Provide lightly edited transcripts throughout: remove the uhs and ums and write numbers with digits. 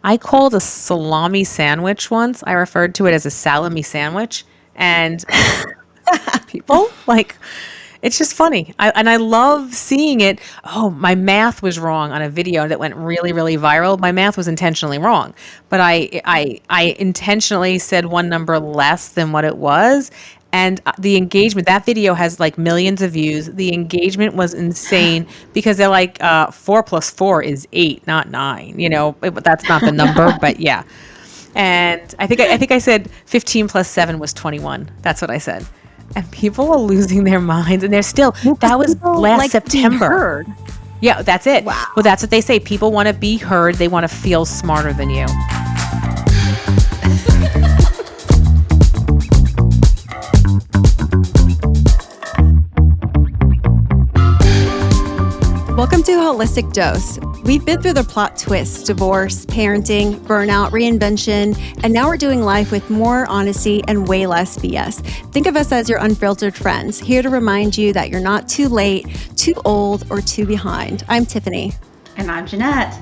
I called a salami sandwich once. I referred to it as a salami sandwich. And people like, it's just funny. And I love seeing it. Oh, my math was wrong on a video that went really, really viral. My math was intentionally wrong, but I intentionally said one number less than what it was. And the engagement, that video has like millions of views. The engagement was insane because they're like, 4 plus 4 is 8, not 9. But that's not the number, but yeah. And I think I said 15 plus 7 was 21. That's what I said. And people are losing their minds, and they're still. Well, 'cause That was people last like being September. heard. Yeah, that's it. Wow. Well, that's what they say. People want to be heard. They want to feel smarter than you. Welcome to Holistic Dose. We've been through the plot twists, divorce, parenting, burnout, reinvention, and now we're doing life with more honesty and way less BS. Think of us as your unfiltered friends, here to remind you that you're not too late, too old, or too behind. I'm Tiffany. And I'm Jeanette.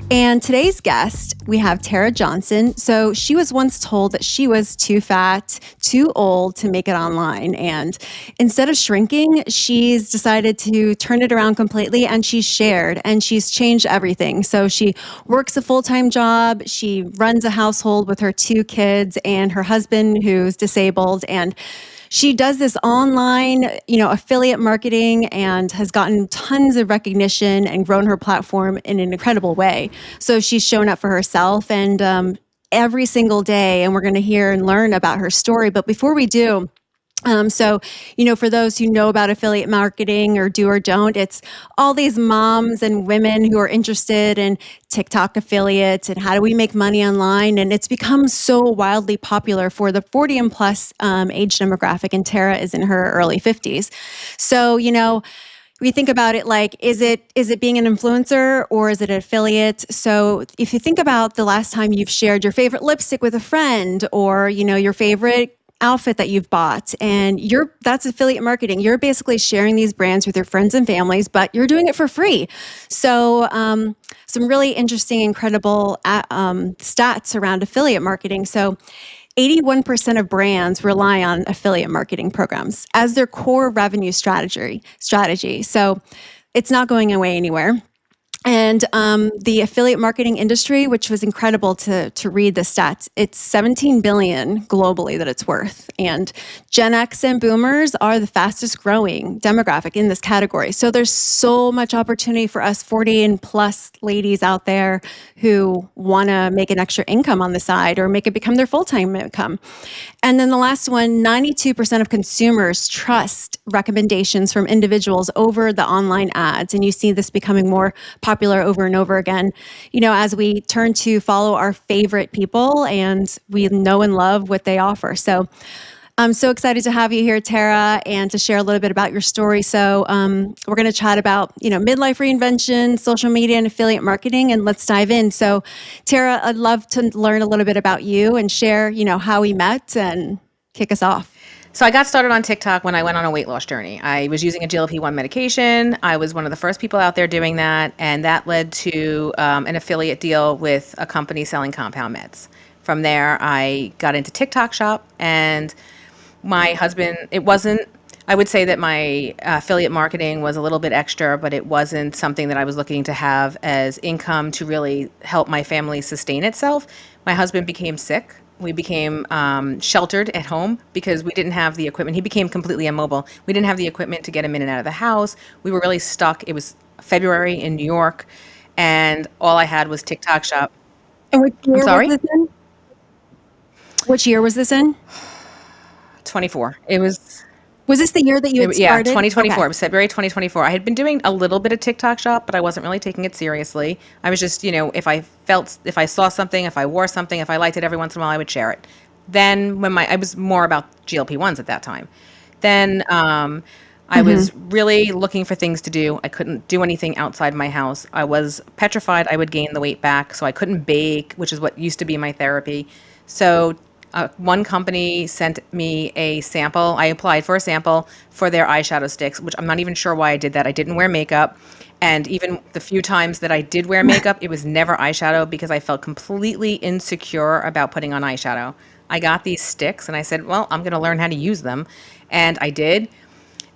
And today's guest, we have Tara Johnson. So she was once told that she was too fat, too old to make it online. And instead of shrinking, she's decided to turn it around completely, and she's shared and she's changed everything. So she works a full-time job. She runs a household with her 2 kids and her husband who's disabled. And she does this online, affiliate marketing and has gotten tons of recognition and grown her platform in an incredible way. So she's shown up for herself and every single day, and we're going to hear and learn about her story. But before we do, for those who know about affiliate marketing or do or don't, it's all these moms and women who are interested in TikTok affiliates and how do we make money online. And it's become so wildly popular for the 40 and plus age demographic. And Tara is in her early 50s. So, we think about it like, is it being an influencer or is it an affiliate? So if you think about the last time you've shared your favorite lipstick with a friend or, your favorite outfit that you've bought, and that's affiliate marketing. You're basically sharing these brands with your friends and families, but you're doing it for free. So some really interesting, incredible stats around affiliate marketing. So 81% of brands rely on affiliate marketing programs as their core revenue strategy. So it's not going away anywhere. And the affiliate marketing industry, which was incredible to read the stats, it's $17 billion globally that it's worth. And Gen X and Boomers are the fastest growing demographic in this category. So there's so much opportunity for us 40 and plus ladies out there who want to make an extra income on the side or make it become their full-time income. And then the last one, 92% of consumers trust recommendations from individuals over the online ads. And you see this becoming more popular over and over again, as we turn to follow our favorite people and we know and love what they offer. So I'm so excited to have you here, Tara, and to share a little bit about your story. So we're going to chat about, midlife reinvention, social media, and affiliate marketing, and let's dive in. So Tara, I'd love to learn a little bit about you and share, how we met and kick us off. So I got started on TikTok when I went on a weight loss journey. I was using a GLP-1 medication. I was one of the first people out there doing that, and that led to an affiliate deal with a company selling compound meds. From there, I got into TikTok Shop, and my husband, I would say that my affiliate marketing was a little bit extra, but it wasn't something that I was looking to have as income to really help my family sustain itself. My husband became sick. We became sheltered at home because we didn't have the equipment. He became completely immobile. We didn't have the equipment to get him in and out of the house. We were really stuck. It was February in New York, and all I had was TikTok Shop. And which year I'm sorry? was this in? Which year was this in? 24. Was this the year that you had started? 2024. Okay. It was February 2024. I had been doing a little bit of TikTok Shop, but I wasn't really taking it seriously. I was just, if I saw something, if I wore something, if I liked it every once in a while, I would share it. Then I was more about GLP-1s at that time. Then I was really looking for things to do. I couldn't do anything outside my house. I was petrified I would gain the weight back, so I couldn't bake, which is what used to be my therapy. So One company sent me a sample. I applied for a sample for their eyeshadow sticks, which I'm not even sure why I did that. I didn't wear makeup. And even the few times that I did wear makeup, it was never eyeshadow because I felt completely insecure about putting on eyeshadow. I got these sticks and I said, well, I'm going to learn how to use them. And I did.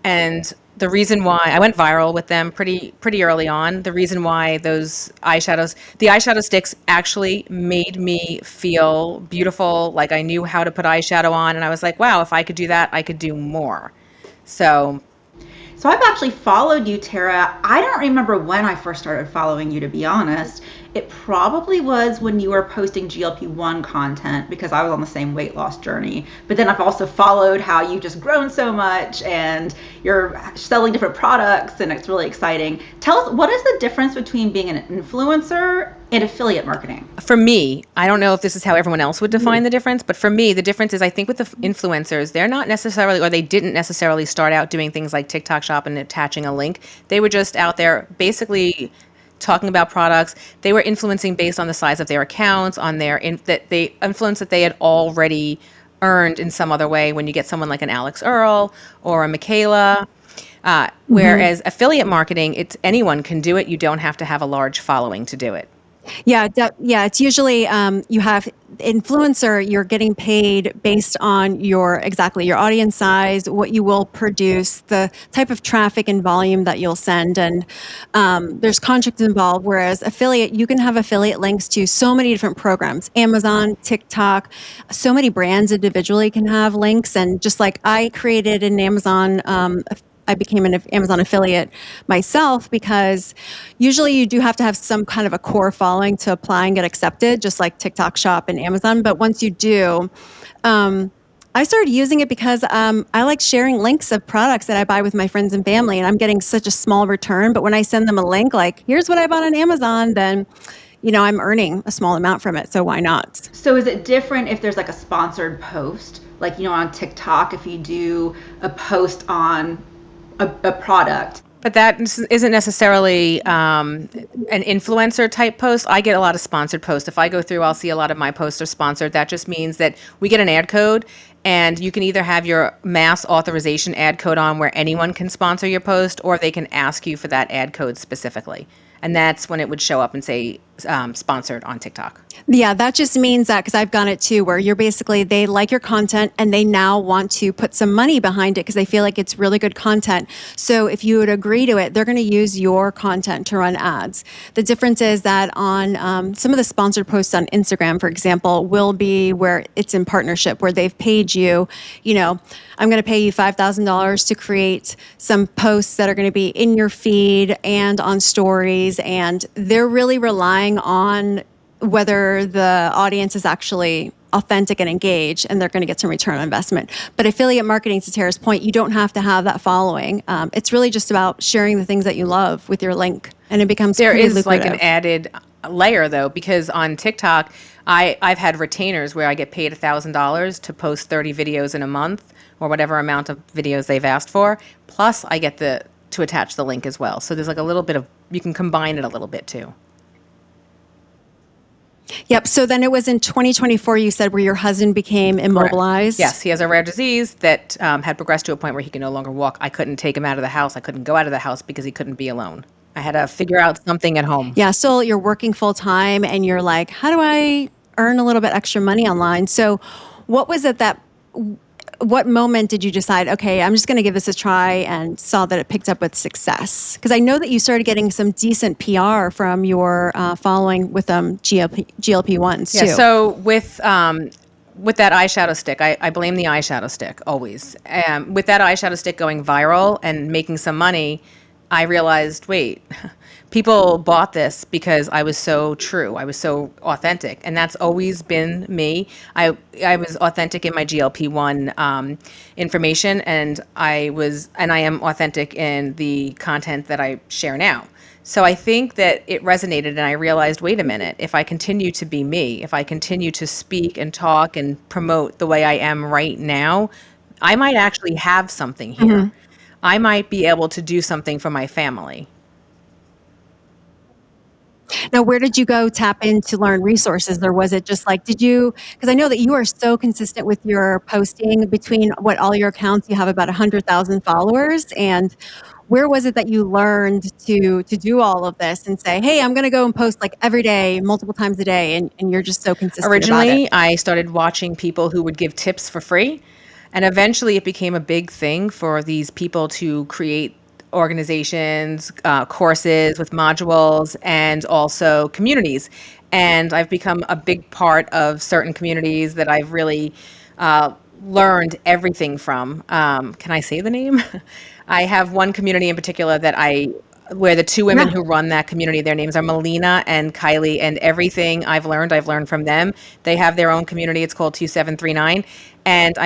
And the reason why I went viral with them pretty early on, the reason why the eyeshadow sticks actually made me feel beautiful, like I knew how to put eyeshadow on, and I was like, wow, if I could do that, I could do more. So So I've actually followed you, Tara. I don't remember when I first started following you, to be honest. It probably was when you were posting GLP-1 content because I was on the same weight loss journey. But then I've also followed how you've just grown so much and you're selling different products and it's really exciting. Tell us, what is the difference between being an influencer and affiliate marketing? for me, I don't know if this is how everyone else would define the difference, but for me, the difference is I think with the influencers, they're not necessarily, or they didn't necessarily start out doing things like TikTok shop and attaching a link. They were just out there basically talking about products. They were influencing based on the size of their accounts, on their that they influence that they had already earned in some other way. When you get someone like an Alex Earl or a Michaela, whereas affiliate marketing, it's anyone can do it. You don't have to have a large following to do it. Yeah, yeah. It's usually you have influencer. You're getting paid based on your audience size, what you will produce, the type of traffic and volume that you'll send, and there's contracts involved. Whereas affiliate, you can have affiliate links to so many different programs, Amazon, TikTok, so many brands individually can have links. And just like I created an Amazon. I became an Amazon affiliate myself because usually you do have to have some kind of a core following to apply and get accepted, just like TikTok Shop and Amazon. But once you do, I started using it because I like sharing links of products that I buy with my friends and family, and I'm getting such a small return. But when I send them a link, like, here's what I bought on Amazon, then I'm earning a small amount from it. So why not? So is it different if there's like a sponsored post, like, on TikTok, if you do a post on a product? But that isn't necessarily an influencer type post. I get a lot of sponsored posts. If I go through, I'll see a lot of my posts are sponsored. That just means that we get an ad code, and you can either have your mass authorization ad code on where anyone can sponsor your post, or they can ask you for that ad code specifically. And that's when it would show up and say sponsored on TikTok. Yeah, that just means that, because I've done it too, where you're basically, they like your content and they now want to put some money behind it because they feel like it's really good content. So if you would agree to it, they're going to use your content to run ads. The difference is that on some of the sponsored posts on Instagram, for example, will be where it's in partnership, where they've paid you, I'm going to pay you $5,000 to create some posts that are going to be in your feed and on stories. And they're really relying on whether the audience is actually authentic and engaged, and they're going to get some return on investment. But affiliate marketing, to Tara's point, you don't have to have that following. It's really just about sharing the things that you love with your link, and it becomes There pretty is lucrative. like an added layer though, because on TikTok, I've had retainers where I get paid $1,000 to post 30 videos in a month or whatever amount of videos they've asked for. Plus, I get to attach the link as well. So there's like a little bit of, you can combine it a little bit too. Yep. So then it was in 2024, you said, where your husband became immobilized. Yes, he has a rare disease that had progressed to a point where he can no longer walk. I couldn't take him out of the house. I couldn't go out of the house because he couldn't be alone. I had to figure out something at home. Yeah. So you're working full time and you're like, how do I earn a little bit extra money online? So what was it what moment did you decide, okay, I'm just going to give this a try, and saw that it picked up with success? Because I know that you started getting some decent PR from your following with GLP-1s too. Yeah, so with that eyeshadow stick, I blame the eyeshadow stick always. With that eyeshadow stick going viral and making some money, I realized, wait, people bought this because I was so true. I was so authentic, and that's always been me. I was authentic in my GLP-1 information, and I am authentic in the content that I share now. So I think that it resonated, and I realized, wait a minute, if I continue to be me, if I continue to speak and talk and promote the way I am right now, I might actually have something here. I might be able to do something for my family. Now, where did you go tap in to learn resources? Or was it just like, because I know that you are so consistent with your posting between all your accounts, you have about 100,000 followers. And where was it that you learned to do all of this and say, hey, I'm going to go and post like every day, multiple times a day. And you're just so consistent about it. Originally, I started watching people who would give tips for free, and eventually it became a big thing for these people to create organizations, courses with modules, and also communities. And I've become a big part of certain communities that I've really learned everything from. Can I say the name? I have one community in particular that where the two women Yeah. who run that community, their names are Melina and Kylie, and everything I've learned from them. They have their own community. It's called 2739, and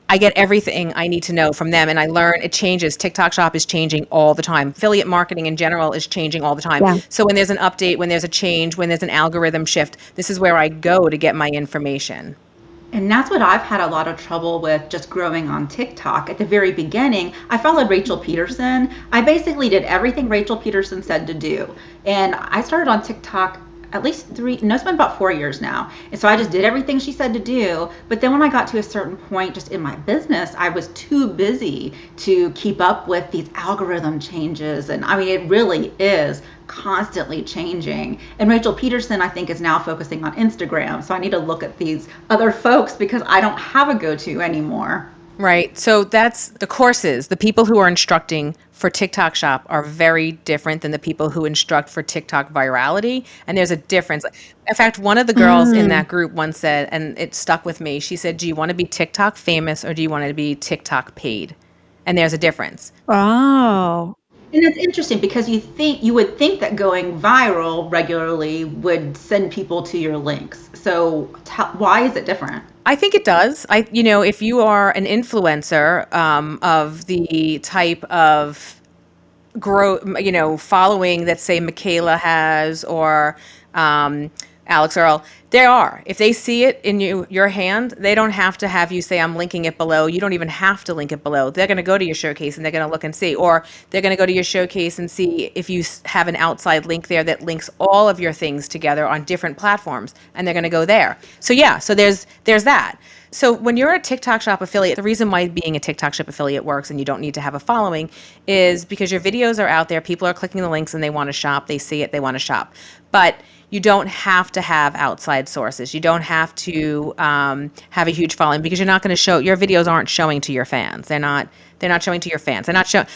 I get everything I need to know from them, and I learn. It changes. TikTok Shop is changing all the time. Affiliate marketing in general is changing all the time. Yeah. So when there's an update, when there's a change, when there's an algorithm shift, this is where I go to get my information. And that's what I've had a lot of trouble with just growing on TikTok. At the very beginning, I followed Rachel Peterson. I basically did everything Rachel Peterson said to do. And I started on TikTok at least it's been about 4 years now. And so I just did everything she said to do. But then when I got to a certain point just in my business, I was too busy to keep up with these algorithm changes. And I mean, it really is constantly changing. And Rachel Peterson, I think, is now focusing on Instagram. So I need to look at these other folks because I don't have a go-to anymore. Right. So that's the courses. The people who are instructing for TikTok Shop are very different than the people who instruct for TikTok virality. And there's a difference. In fact, one of the girls in that group once said, and it stuck with me, she said, do you want to be TikTok famous or do you want to be TikTok paid? And there's a difference. Oh, And it's interesting because you would think that going viral regularly would send people to your links. So why is it different? I think it does. If you are an influencer of the type of following that say Michaela has or Alex Earl, if they see it in your hand, they don't have to have you say, I'm linking it below. You don't even have to link it below. They're going to go to your showcase and they're going to look and see, or they're going to go to your showcase and see if you have an outside link there that links all of your things together on different platforms, and they're going to go there. So yeah, so there's that. So when you're a TikTok Shop affiliate, the reason why being a TikTok Shop affiliate works and you don't need to have a following is because your videos are out there, people are clicking the links and they want to shop, they see it, they want to shop. But you don't have to have outside sources. You don't have to have a huge following because you're not going to your videos aren't showing to your fans. They're not showing to your fans. They're not showing,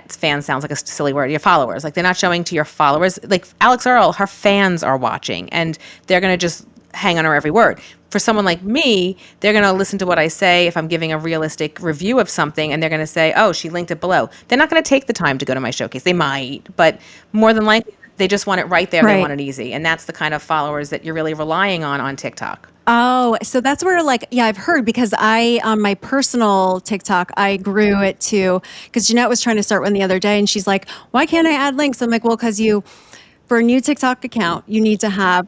fans sounds like a silly word, your followers. Like, they're not showing to your followers. Like Alex Earl, her fans are watching and they're going to just hang on her every word. For someone like me, they're going to listen to what I say if I'm giving a realistic review of something, and they're going to say, oh, she linked it below. They're not going to take the time to go to my showcase. They might, but more than likely, they just want it right there. Right. They want it easy. And that's the kind of followers that you're really relying on TikTok. Oh, so that's where I've heard, because on my personal TikTok, I grew it because Jeanette was trying to start one the other day and she's like, why can't I add links? I'm like, well, because for a new TikTok account, you need to have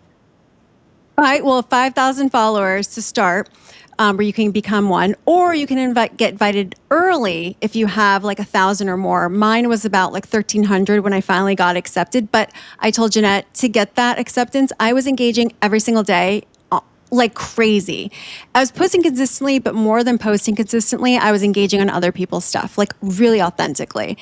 5,000 followers to start, where you can become one, or you can get invited early if you have 1,000 or more. Mine was about 1,300 when I finally got accepted. But I told Jeanette, to get that acceptance, I was engaging every single day like crazy. I was posting consistently, but more than posting consistently, I was engaging on other people's stuff, really authentically.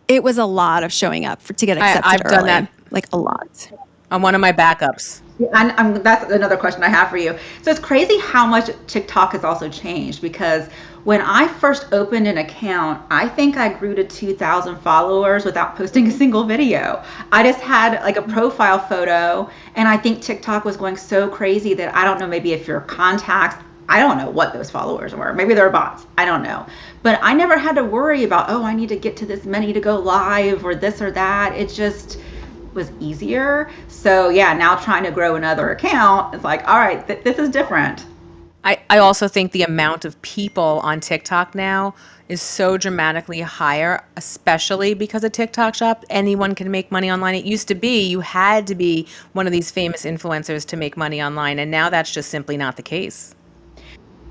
It was a lot of showing up to get accepted I've early. done that. A lot. On one of my backups. And that's another question I have for you. So it's crazy how much TikTok has also changed, because when I first opened an account, I think I grew to 2,000 followers without posting a single video. I just had a profile photo, and I think TikTok was going so crazy that I don't know, maybe if your contacts, I don't know what those followers were. Maybe they're bots. I don't know. But I never had to worry about, I need to get to this many to go live or this or that. It just was easier. So yeah, now trying to grow another account, it's all right, this is different. I also think the amount of people on TikTok now is so dramatically higher, especially because of TikTok Shop. Anyone can make money online. It used to be you had to be one of these famous influencers to make money online, and now that's just simply not the case.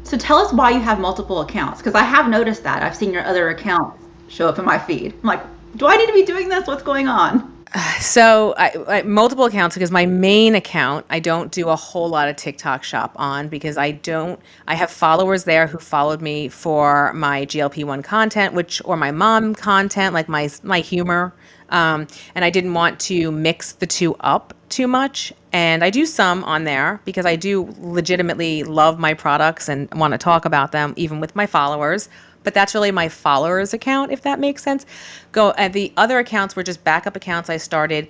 So tell us why you have multiple accounts, because I have noticed that. I've seen your other accounts show up in my feed. I'm like, do I need to be doing this? What's going on? So I multiple accounts because my main account I don't do a whole lot of TikTok shop on because I have followers there who followed me for my GLP-1 content, which or my mom content, like my humor, and I didn't want to mix the two up too much. And I do some on there because I do legitimately love my products and want to talk about them, even with my followers. But that's really my followers account, if that makes sense. The other accounts were just backup accounts I started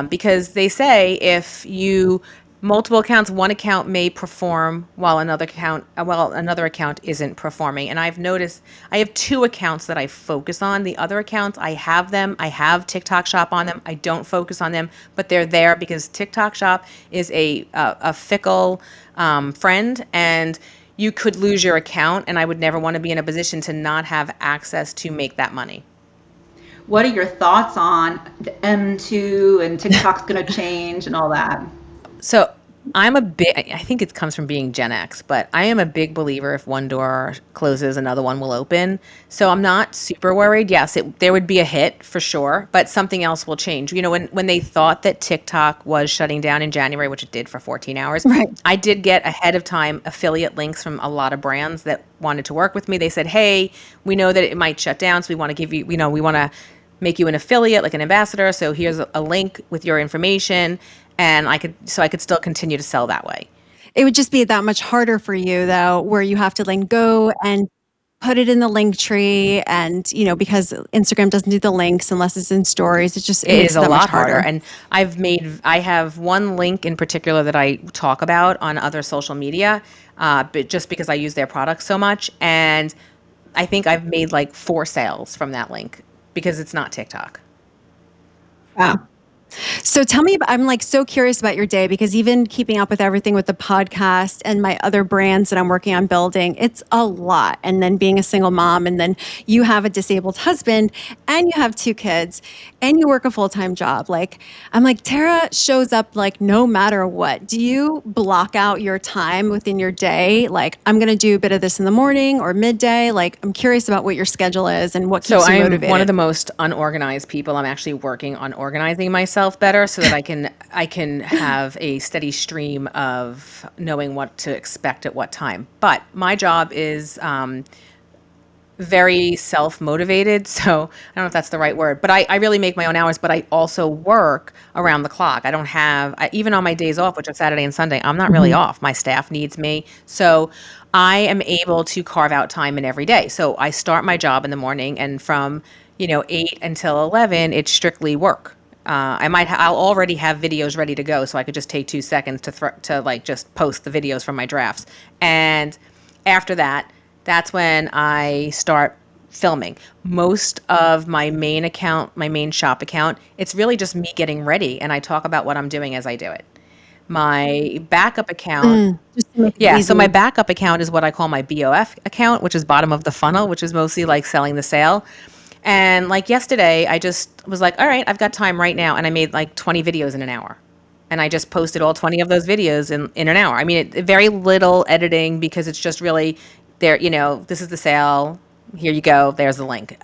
because they say if you multiple accounts, one account may perform while another account isn't performing. And I've noticed I have two accounts that I focus on. The other accounts I have them. I have TikTok Shop on them. I don't focus on them, but they're there because TikTok Shop is a fickle friend, and you could lose your account, and I would never want to be in a position to not have access to make that money. What are your thoughts on the M2 and TikTok's going to change and all that? So I think it comes from being Gen X, but I am a big believer if one door closes, another one will open. So I'm not super worried. Yes, there would be a hit for sure, but something else will change. You know, when they thought that TikTok was shutting down in January, which it did for 14 hours, Right. I did get ahead of time affiliate links from a lot of brands that wanted to work with me. They said, hey, we know that it might shut down, so we want to give you, we want to make you an affiliate, like an ambassador. So here's a link with your information, and I could still continue to sell that way. It would just be that much harder for you though, where you have to like go and put it in the link tree and, because Instagram doesn't do the links unless it's in stories, it It makes is it a that much lot harder. harder. And I have one link in particular that I talk about on other social media, but just because I use their products so much. And I think I've made like 4 sales from that link because it's not TikTok. Wow. So tell me, I'm like so curious about your day because even keeping up with everything with the podcast and my other brands that I'm working on building, it's a lot. And then being a single mom, and then you have a disabled husband and you have 2 kids and you work a full-time job. Like, I'm like, Tara shows up like no matter what. Do you block out your time within your day? Like, I'm going to do a bit of this in the morning or midday. Like, I'm curious about what your schedule is and what So keeps you I'm motivated. one of the most unorganized people. I'm actually working on organizing myself better so that I can have a steady stream of knowing what to expect at what time. But my job is very self-motivated. So I don't know if that's the right word, but I really make my own hours, but I also work around the clock. I don't have, even on my days off, which are Saturday and Sunday, I'm not really off. My staff needs me. So I am able to carve out time in every day. So I start my job in the morning, and from, 8 until 11, it's strictly work. I'll already have videos ready to go, so I could just take 2 seconds to like just post the videos from my drafts. And after that, that's when I start filming. Most of my main account, my main shop account, it's really just me getting ready, and I talk about what I'm doing as I do it. My backup account, Just to make it yeah, so my easy. backup account is what I call my BOF account, which is bottom of the funnel, which is mostly like selling the sale. And like yesterday, I just was like, all right, I've got time right now. And I made like 20 videos in an hour. And I just posted all 20 of those videos in an hour. I mean, very little editing because it's just really there, this is the sale. Here you go. There's the link.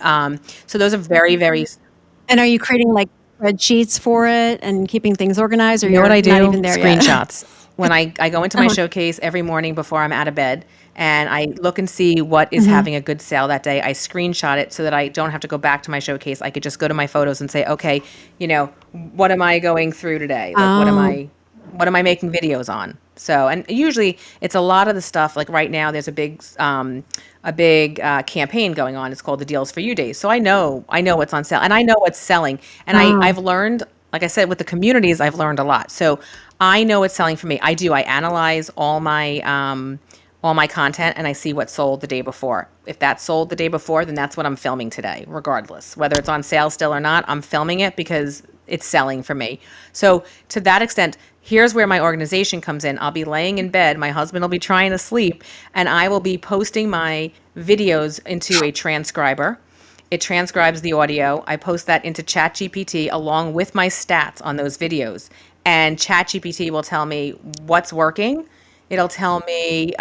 So those are very, very, And are you creating like spreadsheets for it and keeping things organized, or you know what you're I not do? even there yet? Screenshots. When I go into my Uh-huh. showcase every morning before I'm out of bed, and I look and see what is Mhm. having a good sale that day, I screenshot it so that I don't have to go back to my showcase. I could just go to my photos and say, okay, what am I going through today? Like, Oh, what am I making videos on? So, and usually it's a lot of the stuff. Like right now, there's a big campaign going on. It's called the Deals for You Days. So I know what's on sale, and I know what's selling. And oh. I've learned, like I said, with the communities, I've learned a lot. So I know what's selling for me. I analyze all my content, and I see what sold the day before. If that sold the day before, then that's what I'm filming today, regardless. Whether it's on sale still or not, I'm filming it because it's selling for me. So to that extent, here's where my organization comes in. I'll be laying in bed, my husband will be trying to sleep, and I will be posting my videos into a transcriber. It transcribes the audio. I post that into ChatGPT along with my stats on those videos. And ChatGPT will tell me what's working. It'll tell me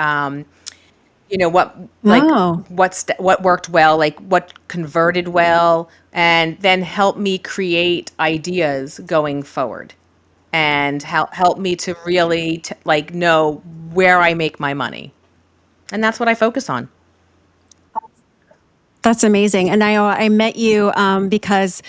what like Oh, what worked well, like what converted well, and then help me create ideas going forward, and help me to really like know where I make my money. And that's what I focus on. that's amazing. And I met you because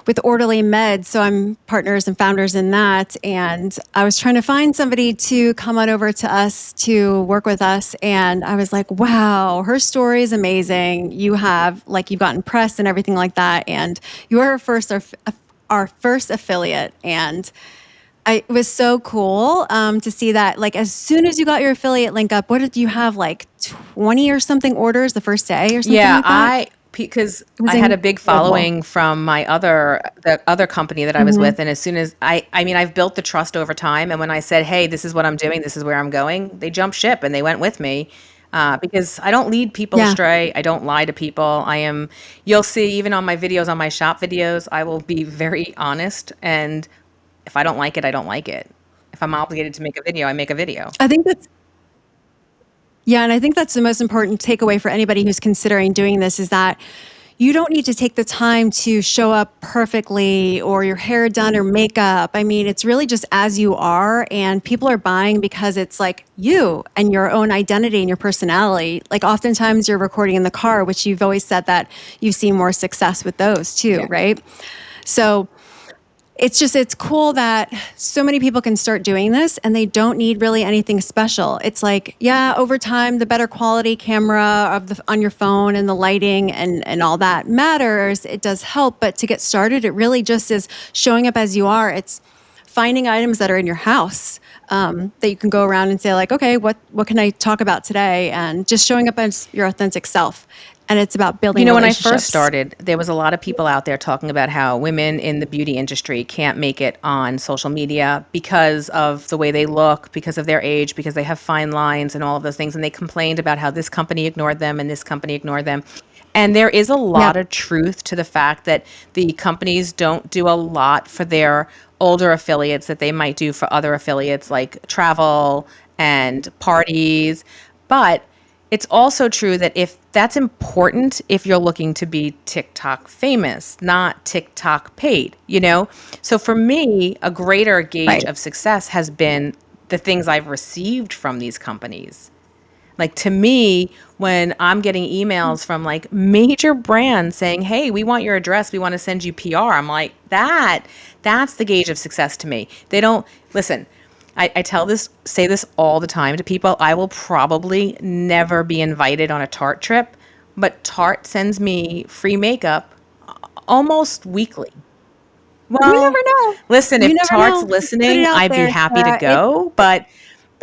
with Orderly Meds, so I'm partners and founders in that. And I was trying to find somebody to come on over to us to work with us. And I was like, wow, her story is amazing. You have, like, you've gotten press and everything like that. And you are our first affiliate. And it was so cool to see that. Like, as soon as you got your affiliate link up, what did you have, like 20 or something orders the first day or something Yeah, like that? because It was I had a big incredible. following from the other company that I was Hmm. with, and as soon as I mean, I've built the trust over time, and when I said, "Hey, this is what I'm doing, this is where I'm going," they jumped ship and they went with me. Because I don't lead people Yeah. astray. I don't lie to people. You'll see even on my videos, on my shop videos, I will be very honest. And if I don't like it, I don't like it. If I'm obligated to make a video, I make a video. I think that's Yeah, and I think that's the most important takeaway for anybody who's considering doing this is that you don't need to take the time to show up perfectly or your hair done or makeup. I mean, it's really just as you are, and people are buying because it's like you and your own identity and your personality. Like, oftentimes you're recording in the car, which you've always said that you've seen more success with those too, Yeah. right? So it's cool that so many people can start doing this and they don't need really anything special. It's like, yeah, over time, the better quality camera on your phone and the lighting and all that matters. It does help, but to get started, it really just is showing up as you are. It's finding items that are in your house that you can go around and say, like, okay, what can I talk about today? And just showing up as your authentic self. And it's about building When I first relationships. started, there was a lot of people out there talking about how women in the beauty industry can't make it on social media because of the way they look, because of their age, because they have fine lines and all of those things. And they complained about how this company ignored them and this company ignored them. And there is a lot Yep. of truth to the fact that the companies don't do a lot for their older affiliates that they might do for other affiliates like travel and parties. But it's also true that if that's important, if you're looking to be TikTok famous, not TikTok paid. So for me, a greater gauge Right. of success has been the things I've received from these companies. Like, to me, when I'm getting emails from like major brands saying, "Hey, we want your address, we want to send you PR," I'm like, that's the gauge of success to me. They don't listen. I say this all the time to people. I will probably never be invited on a Tarte trip, but Tarte sends me free makeup almost weekly. You Well, never know. listen, You if never Tarte's know. Just put it listening, out I'd be there, happy to Sarah. go, but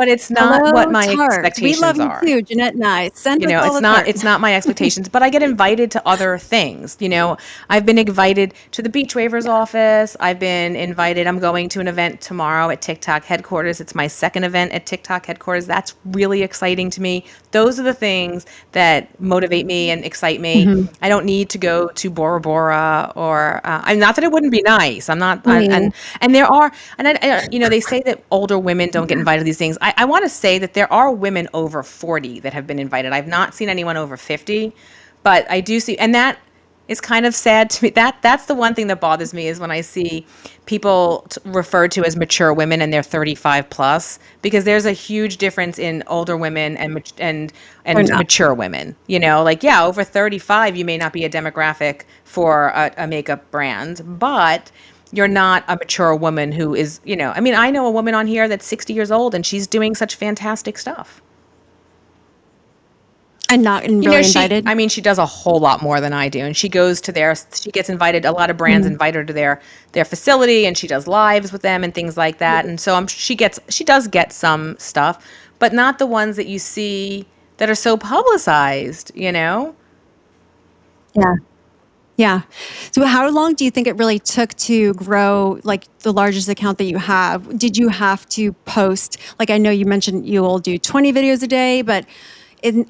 it's not what Hello, my Tart. We love expectations you are. too, Jeanette and I. Send us all It's the not tart. it's not my expectations, but I get invited to other things. I've been invited to the beach waivers office. I've been invited. I'm going to an event tomorrow at TikTok headquarters. It's my second event at TikTok headquarters. That's really exciting to me. Those are the things that motivate me and excite me. Mhm. I don't need to go to Bora Bora or I'm not that it wouldn't be nice. I'm not Mm. and there are and they say that older women don't get invited to these things. I want to say that there are women over 40 that have been invited. I've not seen anyone over 50, but I do see, and that is kind of sad to me. That's the one thing that bothers me is when I see people referred to as mature women and they're 35 plus, because there's a huge difference in older women They're and not. mature women. Like, yeah, over 35 you may not be a demographic for a makeup brand, but you're not a mature woman who is, I mean, I know a woman on here that's 60 years old and she's doing such fantastic stuff. And not really I invited. mean, she does a whole lot more than I do. And she gets invited, a lot of brands Mm. invite her to their facility, and she does lives with them and things like that. And so she does get some stuff, but not the ones that you see that are so publicized. Yeah. Yeah. So how long do you think it really took to grow like the largest account that you have? Did you have to post, like I know you mentioned you will do 20 videos a day, but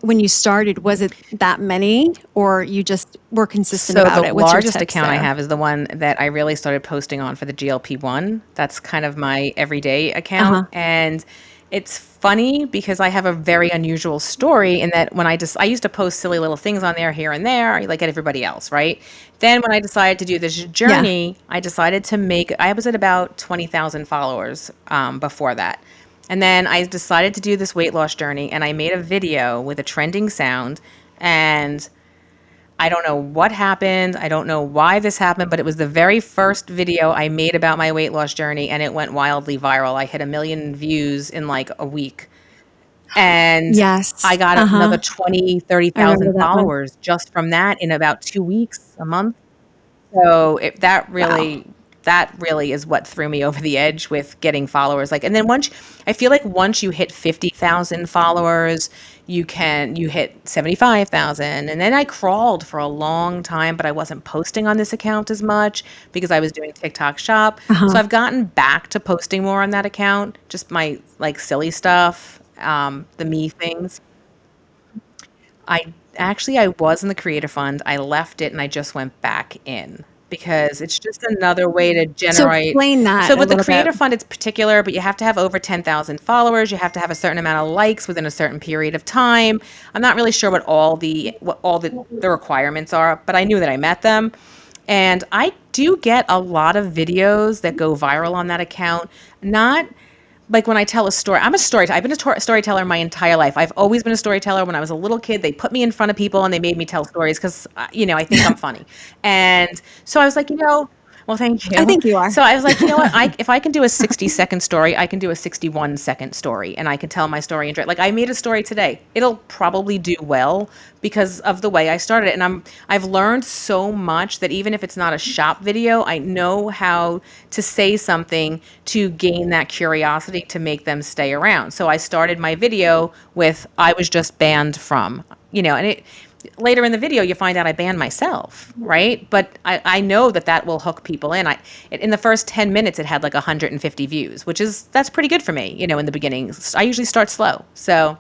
when you started, was it that many or you just were consistent So the about it? What's your largest tips account I there? have is the one that I really started posting on for the GLP-1. That's kind of my everyday account. Uh-huh. And It's funny because I have a very unusual story in that when I used to post silly little things on there here and there, like everybody else, right? Then when I decided to do this Yeah. journey, I decided to make. I was at about 20,000 followers before that, and then I decided to do this weight loss journey, and I made a video with a trending sound, and I don't know what happened. I don't know why this happened, but it was the very first video I made about my weight loss journey, and it went wildly viral. I hit 1 million views in like a week. And I Yes. got another Uh-huh. 20, I remember 30,000 that one. followers just from that in about 2 weeks, a month. So Wow. that really is what threw me over the edge with getting followers. Like, and then I feel like once you hit 50,000 followers, you hit 75,000. And then I crawled for a long time, but I wasn't posting on this account as much because I was doing TikTok shop. So Uh-huh. I've gotten back to posting more on that account, just my like silly stuff, the me things. I was in the creator fund. I left it and I just went back in because it's just another way to So generate. explain that So a with the little bit. creator fund, it's particular, but you have to have over 10,000 followers. You have to have a certain amount of likes within a certain period of time. I'm not really sure what all the requirements are, but I knew that I met them. And I do get a lot of videos that go viral on that account. Not like when I tell a story, I'm a storyteller. I've been a storyteller my entire life. I've always been a storyteller. When I was a little kid, they put me in front of people and they made me tell stories because, I think I'm funny. And so I was like, well, thank I you. think you are. So I was like, you know what? If I can do a 60-second story, I can do a 61-second story, and I can tell my story. And like I made a story today. It'll probably do well because of the way I started it. And I've learned so much that even if it's not a shop video, I know how to say something to gain that curiosity to make them stay around. So I started my video with I was just banned from, and it later in the video you find out I banned myself, right? But I know that will hook people in. In the first 10 minutes it had like 150 views, that's pretty good for me, in the beginning. I usually start slow. So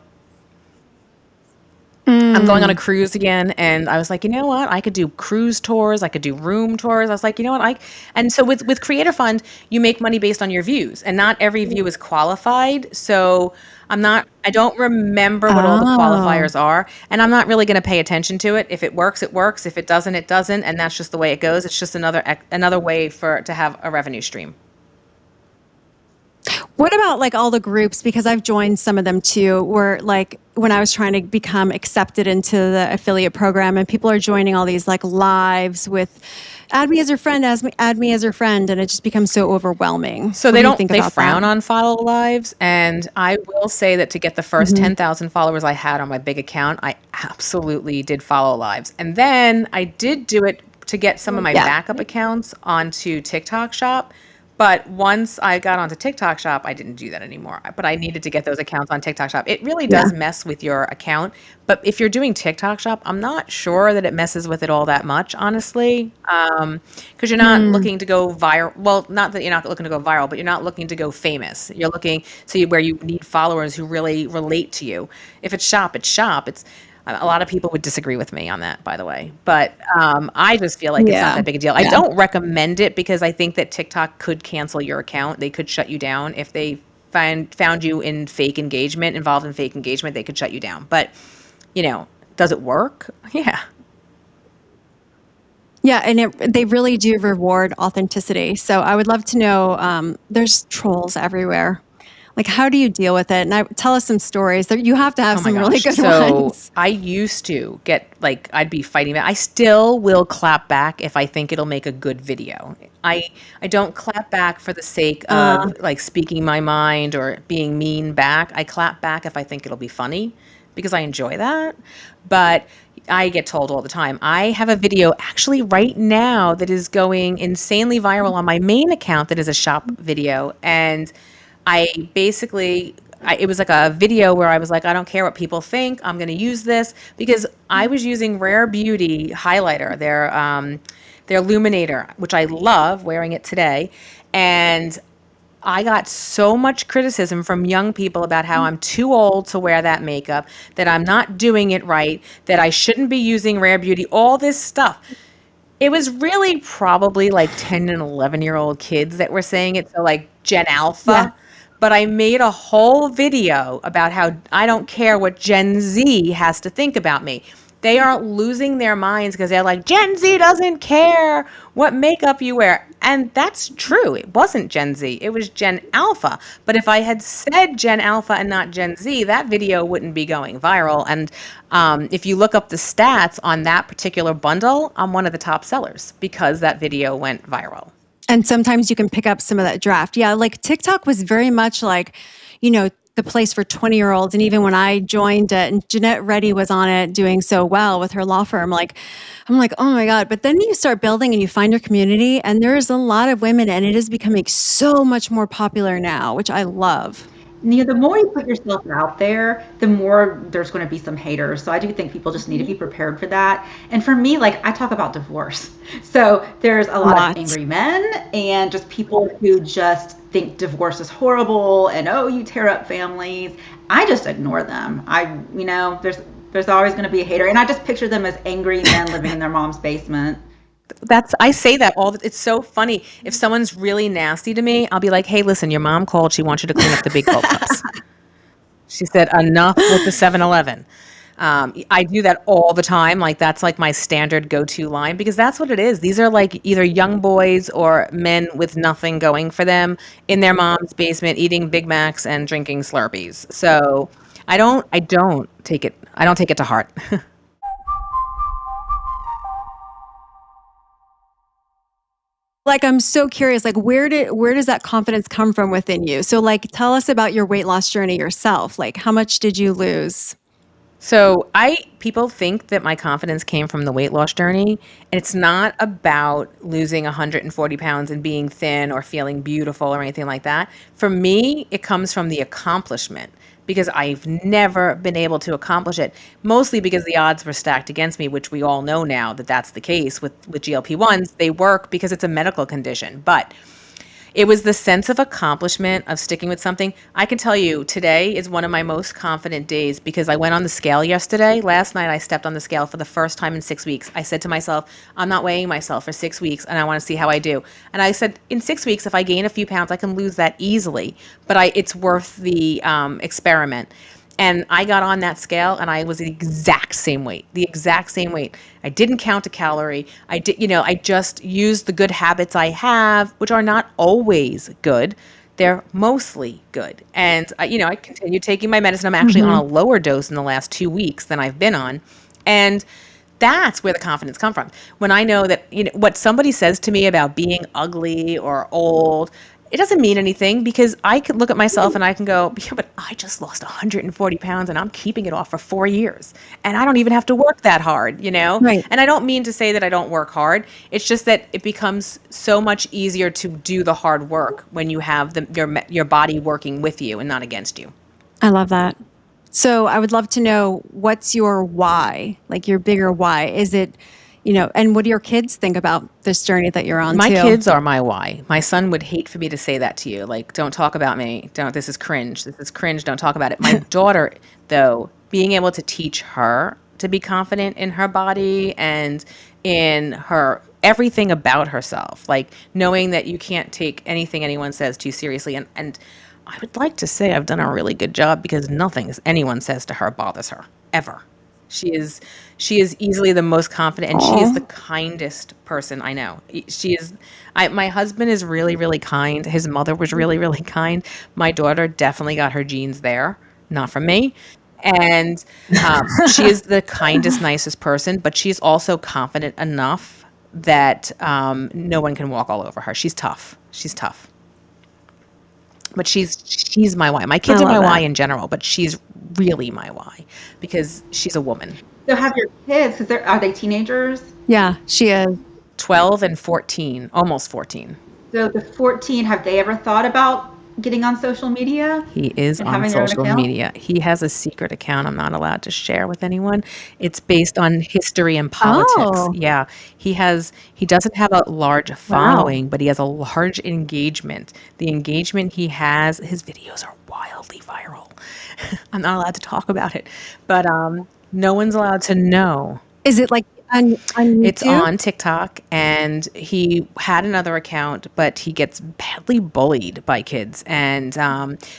I'm going on a Mm. cruise again, and I was like, you know what? I could do cruise tours. I could do room tours. I was like, you know what? And so with Creator Fund, you make money based on your views, and not every view is qualified. So I don't remember what all the Oh. qualifiers are, and I'm not really going to pay attention to it. If it works, it works. If it doesn't, it doesn't, and that's just the way it goes. It's just another way to have a revenue stream. What about like all the groups? Because I've joined some of them too, where like when I was trying to become accepted into the affiliate program and people are joining all these like lives with add me as your friend, add me as your friend. And it just becomes so overwhelming. So What do you think they about that? frown on follow lives. And I will say that to get the first Hmm. 10,000 followers I had on my big account, I absolutely did follow lives. And then I did do it to get some of my Yeah. backup accounts onto TikTok shop. But once I got onto TikTok shop, I didn't do that anymore. But I needed to get those accounts on TikTok shop. It really Yeah. does mess with your account. But if you're doing TikTok shop, I'm not sure that it messes with it all that much, honestly. Because you're not Hmm. looking to go viral. Well, not that you're not looking to go viral, but you're not looking to go famous. You're looking where you need followers who really relate to you. If it's shop, it's shop. It's a lot of people would disagree with me on that, by the way. But I just feel like it's not Yeah. that big a deal. I Yeah. don't recommend it because I think that TikTok could cancel your account. They could shut you down if they found you involved in fake engagement. They could shut you down. But does it work? Yeah. Yeah, and they really do reward authenticity. So I would love to know. There's trolls everywhere. Like, how do you deal with it? And tell us some stories. You have to have Oh my some really gosh. good So ones. I used to get like I'd be fighting that. I still will clap back if I think it'll make a good video. I don't clap back for the sake Uh, of like speaking my mind or being mean back. I clap back if I think it'll be funny because I enjoy that. But I get told all the time. I have a video actually right now that is going insanely viral on my main account that is a shop video, and I basically it was like a video where I was like, I don't care what people think. I'm going to use this because I was using Rare Beauty highlighter, their illuminator, which I love wearing it today, and I got so much criticism from young people about how I'm too old to wear that makeup, that I'm not doing it right, that I shouldn't be using Rare Beauty, all this stuff. It was really probably like 10 and 11-year-old kids that were saying it, so like Gen yeah. Alpha. But I made a whole video about how I don't care what Gen Z has to think about me. They are losing their minds because they're like, Gen Z doesn't care what makeup you wear. And that's true. It wasn't Gen Z, it was Gen Alpha. But if I had said Gen Alpha and not Gen Z, that video wouldn't be going viral. And if you look up the stats on that particular bundle, I'm one of the top sellers because that video went viral. And sometimes you can pick up some of that draft. Yeah, like TikTok was very much like, the place for 20-year-olds. And even when I joined it and Jeanette Reddy was on it doing so well with her law firm, I'm like, oh my God. But then you start building and you find your community, and there's a lot of women, and it is becoming so much more popular now, which I love. The more you put yourself out there, the more there's going to be some haters. So I do think people just need to be prepared for that. And for me, like I talk about divorce. So there's a lot of angry men and just people who just think divorce is horrible and oh, you tear up families. I just ignore them. There's always going to be a hater, and I just picture them as angry men living in their mom's basement. I say that it's so funny. If someone's really nasty to me, I'll be like, hey, listen, your mom called. She wants you to clean up the big Coke cups. She said, enough with the 7-Eleven. I do that all the time. Like that's like my standard go-to line because that's what it is. These are like either young boys or men with nothing going for them in their mom's basement, eating Big Macs and drinking Slurpees. So I don't take it to heart. Like, I'm so curious, like, where does that confidence come from within you? So, like, tell us about your weight loss journey yourself. Like, how much did you lose? So people think that my confidence came from the weight loss journey. And it's not about losing 140 pounds and being thin or feeling beautiful or anything like that. For me, it comes from the accomplishment because I've never been able to accomplish it, mostly because the odds were stacked against me, which we all know now that that's the case with GLP-1s. They work because it's a medical condition. But it was the sense of accomplishment of sticking with something. I can tell you today is one of my most confident days because I went on the scale yesterday. Last night I stepped on the scale for the first time in 6 weeks. I said to myself, I'm not weighing myself for 6 weeks and I want to see how I do. And I said, in 6 weeks, if I gain a few pounds, I can lose that easily. But it's worth the experiment. And I got on that scale and I was the exact same weight. I didn't count a calorie. I just used the good habits I have, which are not always good. They're mostly good. And, I continue taking my medicine. I'm actually on a lower dose in the last 2 weeks than I've been on. And that's where the confidence comes from. When I know that, what somebody says to me about being ugly or old, it doesn't mean anything because I can look at myself and I can go, yeah, but I just lost 140 pounds and I'm keeping it off for 4 years. And I don't even have to work that hard, Right. And I don't mean to say that I don't work hard. It's just that it becomes so much easier to do the hard work when you have your body working with you and not against you. I love that. So I would love to know, what's your why, like your bigger why? Is it, and what do your kids think about this journey that you're on My too? kids are my why. My son would hate for me to say that to you. Like, don't talk about me. This is cringe. Don't talk about it. My daughter, though, being able to teach her to be confident in her body and in her everything about herself, like knowing that you can't take anything anyone says too seriously. And I would like to say I've done a really good job because nothing anyone says to her bothers her ever. She is easily the most confident, and she is the kindest person I know. She is. My husband is really, really kind. His mother was really, really kind. My daughter definitely got her genes there, not from me. And she is the kindest, nicest person, but she's also confident enough that no one can walk all over her. She's tough. But she's my why. My kids are my why in general, but she's really my why because she's a woman. So have your kids, because are they teenagers? Yeah, she is. 12 and 14, almost 14. So the 14, have they ever thought about getting on social media? He is on social media. He has a secret account I'm not allowed to share with anyone. It's based on history and politics. Oh. Yeah. He doesn't have a large following, but he has a large engagement. The engagement he has, his videos are wildly viral. I'm not allowed to talk about it, but no one's allowed to know. Is it like On It's YouTube? on TikTok, and he had another account, but he gets badly bullied by kids, and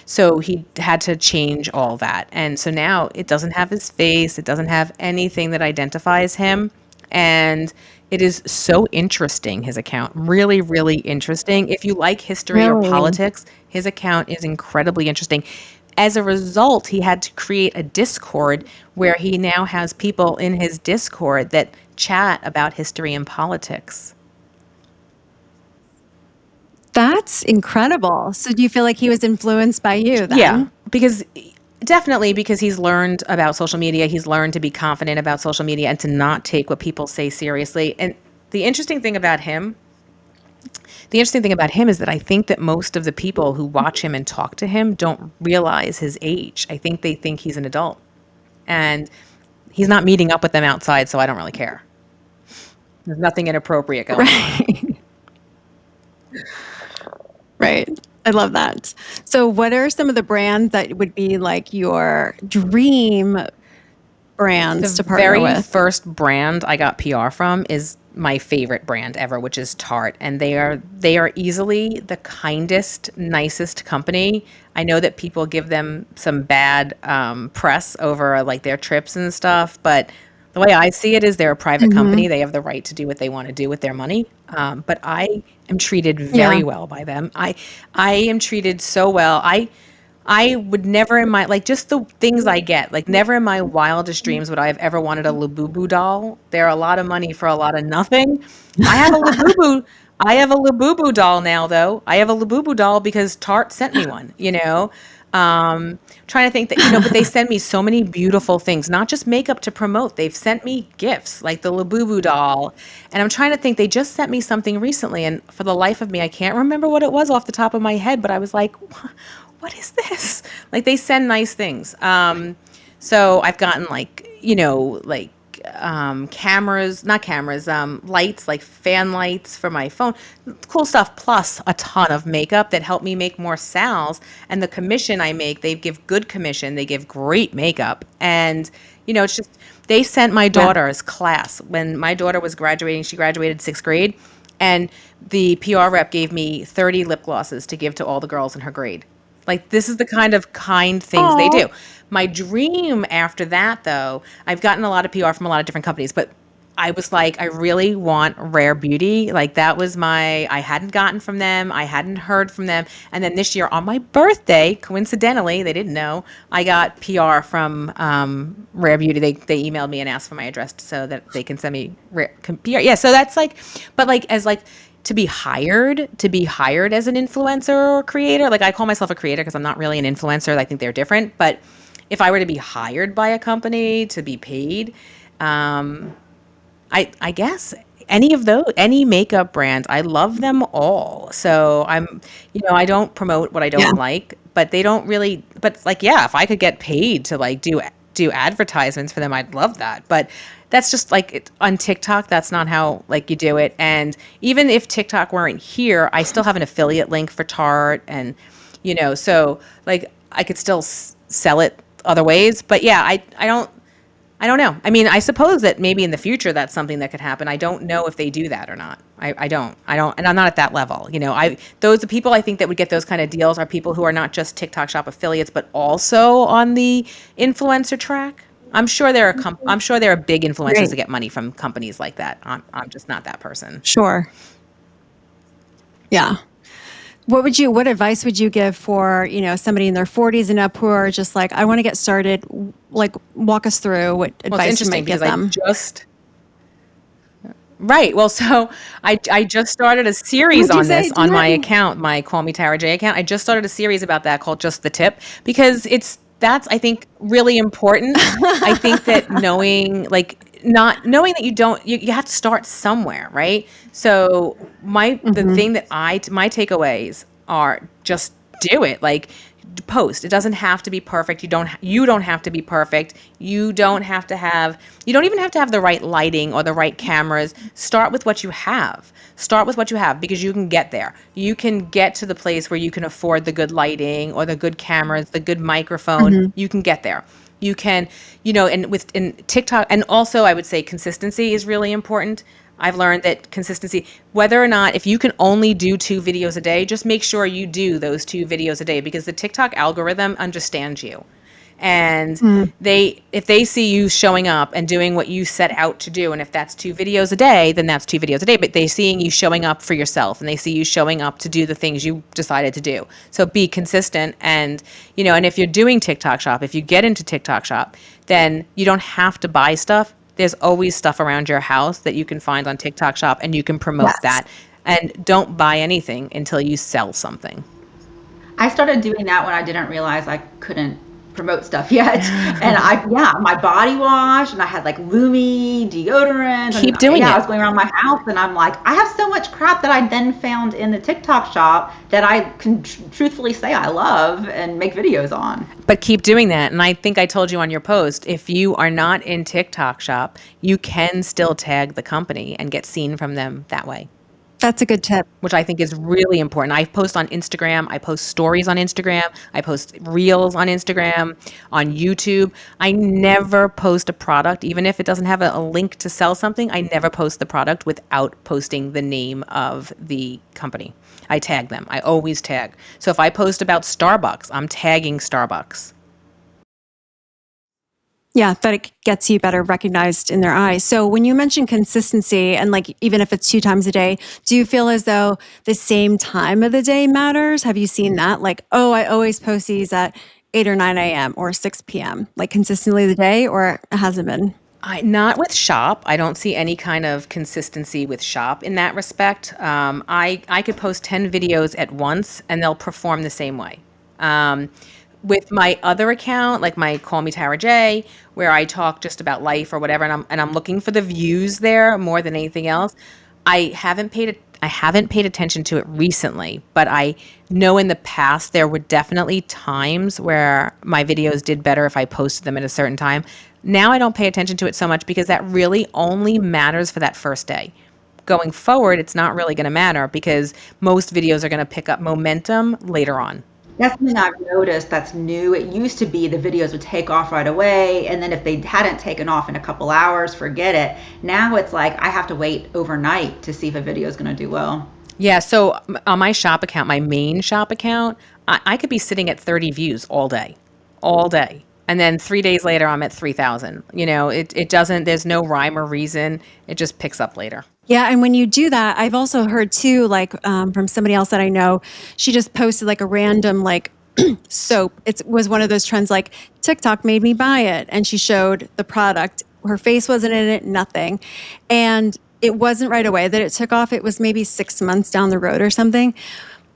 so he had to change all that. And so now it doesn't have his face, it doesn't have anything that identifies him, and it is so interesting. His account really, really interesting. If you like history or Really? politics, his account is incredibly interesting. As a result, he had to create a Discord where he now has people in his Discord that chat about history and politics. That's incredible. So do you feel like he was influenced by you Yeah, then? because definitely because he's learned about social media, he's learned to be confident about social media and to not take what people say seriously. And the interesting thing about him, the interesting thing about him is that I think that most of the people who watch him and talk to him don't realize his age. I think they think he's an adult. And he's not meeting up with them outside, so I don't really care. There's nothing inappropriate going on. Right. Right. I love that. So what are some of the brands that would be like your dream The brands to partner very with? first brand I got PR from is my favorite brand ever, which is Tarte, and they are easily the kindest, nicest company. I know that people give them some bad press over like their trips and stuff, but the way I see it is they're a private company. They have the right to do what they want to do with their money. But I am treated Yeah. very well by them. I am treated so well. I would never in my like just the things I get, like never in my wildest dreams would I have ever wanted a Labubu doll. They're a lot of money for a lot of nothing. I have a Labubu I have a Labubu doll now though. I have a Labubu doll because Tarte sent me one, you know. Trying to think that, but they send me so many beautiful things, not just makeup to promote. They've sent me gifts like the Labubu doll. And I'm trying to think, they just sent me something recently. And for the life of me, I can't remember what it was off the top of my head, but I was like, what is this? Like they send nice things. So I've gotten cameras, not cameras, lights, like fan lights for my phone, cool stuff, plus a ton of makeup that help me make more sales. And the commission I make, they give good commission, they give great makeup. And, it's just, they sent my Yeah. daughter's class when my daughter was graduating, she graduated sixth grade. And the PR rep gave me 30 lip glosses to give to all the girls in her grade. Like, this is the kind of kind things they Oh, do. My dream after that, though, I've gotten a lot of PR from a lot of different companies, but I was like, I really want Rare Beauty. Like, that was I hadn't gotten from them, I hadn't heard from them. And then this year on my birthday, coincidentally, they didn't know, I got PR from Rare Beauty. They emailed me and asked for my address so that they can send me PR. Yeah, so that's like, but like, as like, to be hired as an influencer or creator, like I call myself a creator because I'm not really an influencer. I think they're different. But if I were to be hired by a company to be paid, um, I guess any makeup brands, I love them all. So I don't promote what I yeah. don't like, but they don't really, but like, yeah, if I could get paid to like do advertisements for them, I'd love that. But that's just like on TikTok, that's not how like you do it. And even if TikTok weren't here, I still have an affiliate link for Tarte, and so like I could still sell it other ways. But yeah, I don't know. I mean, I suppose that maybe in the future that's something that could happen. I don't know if they do that or not. I don't, and I'm not at that level. The people I think that would get those kind of deals are people who are not just TikTok Shop affiliates, but also on the influencer track. I'm sure there are big influencers Great. that get money from companies like that. I'm just not that person. Sure. Yeah. What advice would you give for, somebody in their 40s and up who are just like, I want to get started? Like, walk us through what Well, it's advice you interesting might give because I them. just Right. Well, so I just started a series What'd you on say, this on my Jeanette? account, my Call Me Tara J account. I just started a series about that called Just the Tip because that's I think really important. I think that knowing like not knowing that you have to start somewhere, right? So the Hmm. thing that my takeaways are just do it. Like post. It doesn't have to be perfect. You don't have to be perfect. You don't even have to have the right lighting or the right cameras. Start with what you have. Start with what you have because you can get there. You can get to the place where you can afford the good lighting or the good cameras, the good microphone. Hmm. You can get there. You can, and in TikTok, and also I would say consistency is really important. I've learned that consistency, whether or not, if you can only do 2 videos a day, just make sure you do those 2 videos a day, because the TikTok algorithm understands you. And if they see you showing up and doing what you set out to do, and if that's 2 videos a day, then that's 2 videos a day, but they seeing you showing up for yourself, and they see you showing up to do the things you decided to do. So be consistent. And and if you're doing TikTok shop, if you get into TikTok shop, then you don't have to buy stuff. There's always stuff around your house that you can find on TikTok shop, and you can promote Yes. that. And don't buy anything until you sell something. I started doing that when I didn't realize I couldn't promote stuff yet. And yeah, my body wash, and I had like Lumi deodorant, and Keep doing yeah, I it. was going around my house, and I'm like, I have so much crap that I then found in the TikTok shop that I can truthfully say I love and make videos on. But keep doing that. And I think I told you on your post, if you are not in TikTok shop, you can still tag the company and get seen from them that way, That's a good tip. which I think is really important. I post on Instagram, I post stories on Instagram, I post reels on Instagram, on YouTube. I never post a product, even if it doesn't have a link to sell something. I never post the product without posting the name of the company. I tag them. I always tag. So if I post about Starbucks, I'm tagging Starbucks. Yeah, that it gets you better recognized in their eyes. So when you mention consistency and like even if it's 2 times a day, do you feel as though the same time of the day matters? Have you seen that? Like, oh, I always post these at 8 or 9 a.m. or 6 p.m. like consistently the day, or it hasn't been? Not with shop. I don't see any kind of consistency with shop in that respect. I could post 10 videos at once and they'll perform the same way. Um, with my other account, like my Call Me Tara J, where I talk just about life or whatever, and I'm looking for the views there more than anything else. I haven't paid attention to it recently, but I know in the past there were definitely times where my videos did better if I posted them at a certain time. Now I don't pay attention to it so much because that really only matters for that first day. Going forward, it's not really going to matter because most videos are going to pick up momentum later on. That's something I've noticed that's new. It used to be the videos would take off right away, and then if they hadn't taken off in a couple hours, forget it. Now it's like I have to wait overnight to see if a video is going to do well. Yeah, so on my shop account, my main shop account, I could be sitting at 30 views all day, all day. And then 3 days later, I'm at 3,000. It doesn't, there's no rhyme or reason. It just picks up later. Yeah, and when you do that, I've also heard too, like from somebody else that I know, she just posted like a random like soap. It was one of those trends like TikTok made me buy it, and she showed the product. Her face wasn't in it, nothing, and it wasn't right away that it took off. It was maybe 6 months down the road or something,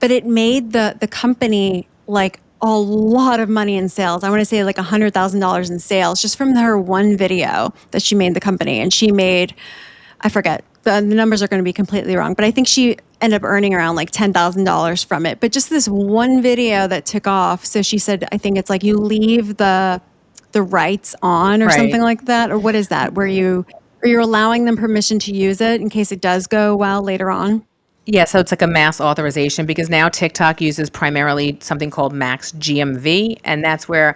but it made the company like a lot of money in sales. I want to say like $100,000 in sales just from her one video that she made the company, and she made, I forget, the numbers are going to be completely wrong, but I think she ended up earning around like $10,000 from it. But just this one video that took off. So she said, I think it's like you leave the rights on or something Right. like that, or what is that? Where you're allowing them permission to use it in case it does go well later on. Yeah, so it's like a mass authorization because now TikTok uses primarily something called max GMV. And that's where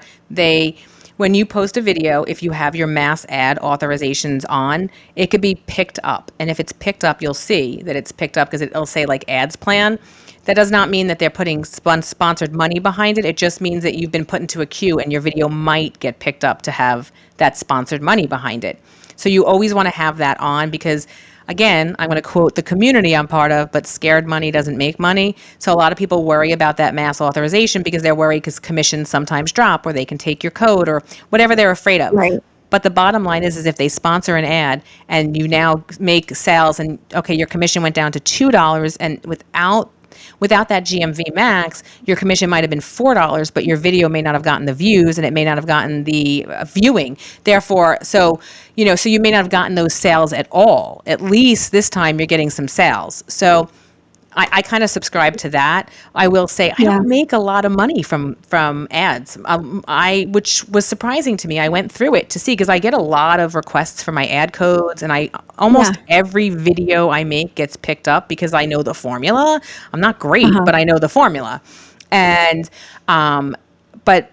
when you post a video, if you have your mass ad authorizations on, it could be picked up. And if it's picked up, you'll see that it's picked up because it'll say like ads plan. That does not mean that they're putting sponsored money behind it. It just means that you've been put into a queue and your video might get picked up to have that sponsored money behind it. So you always want to have that on because, again, I'm going to quote the community I'm part of, but scared money doesn't make money. So a lot of people worry about that mass authorization because they're worried because commissions sometimes drop or they can take your code or whatever they're afraid of. Right. But the bottom line is if they sponsor an ad and you now make sales and okay, your commission went down to $2 and without that GMV max, your commission might have been $4, but your video may not have gotten the views and it may not have gotten the viewing. Therefore, so you may not have gotten those sales at all. At least this time you're getting some sales. So I kind of subscribe to that. I will say I Yeah. don't make a lot of money from ads. Which was surprising to me. I went through it to see because I get a lot of requests for my ad codes, and almost Yeah. every video I make gets picked up because I know the formula. I'm not great, Uh-huh. but I know the formula, and but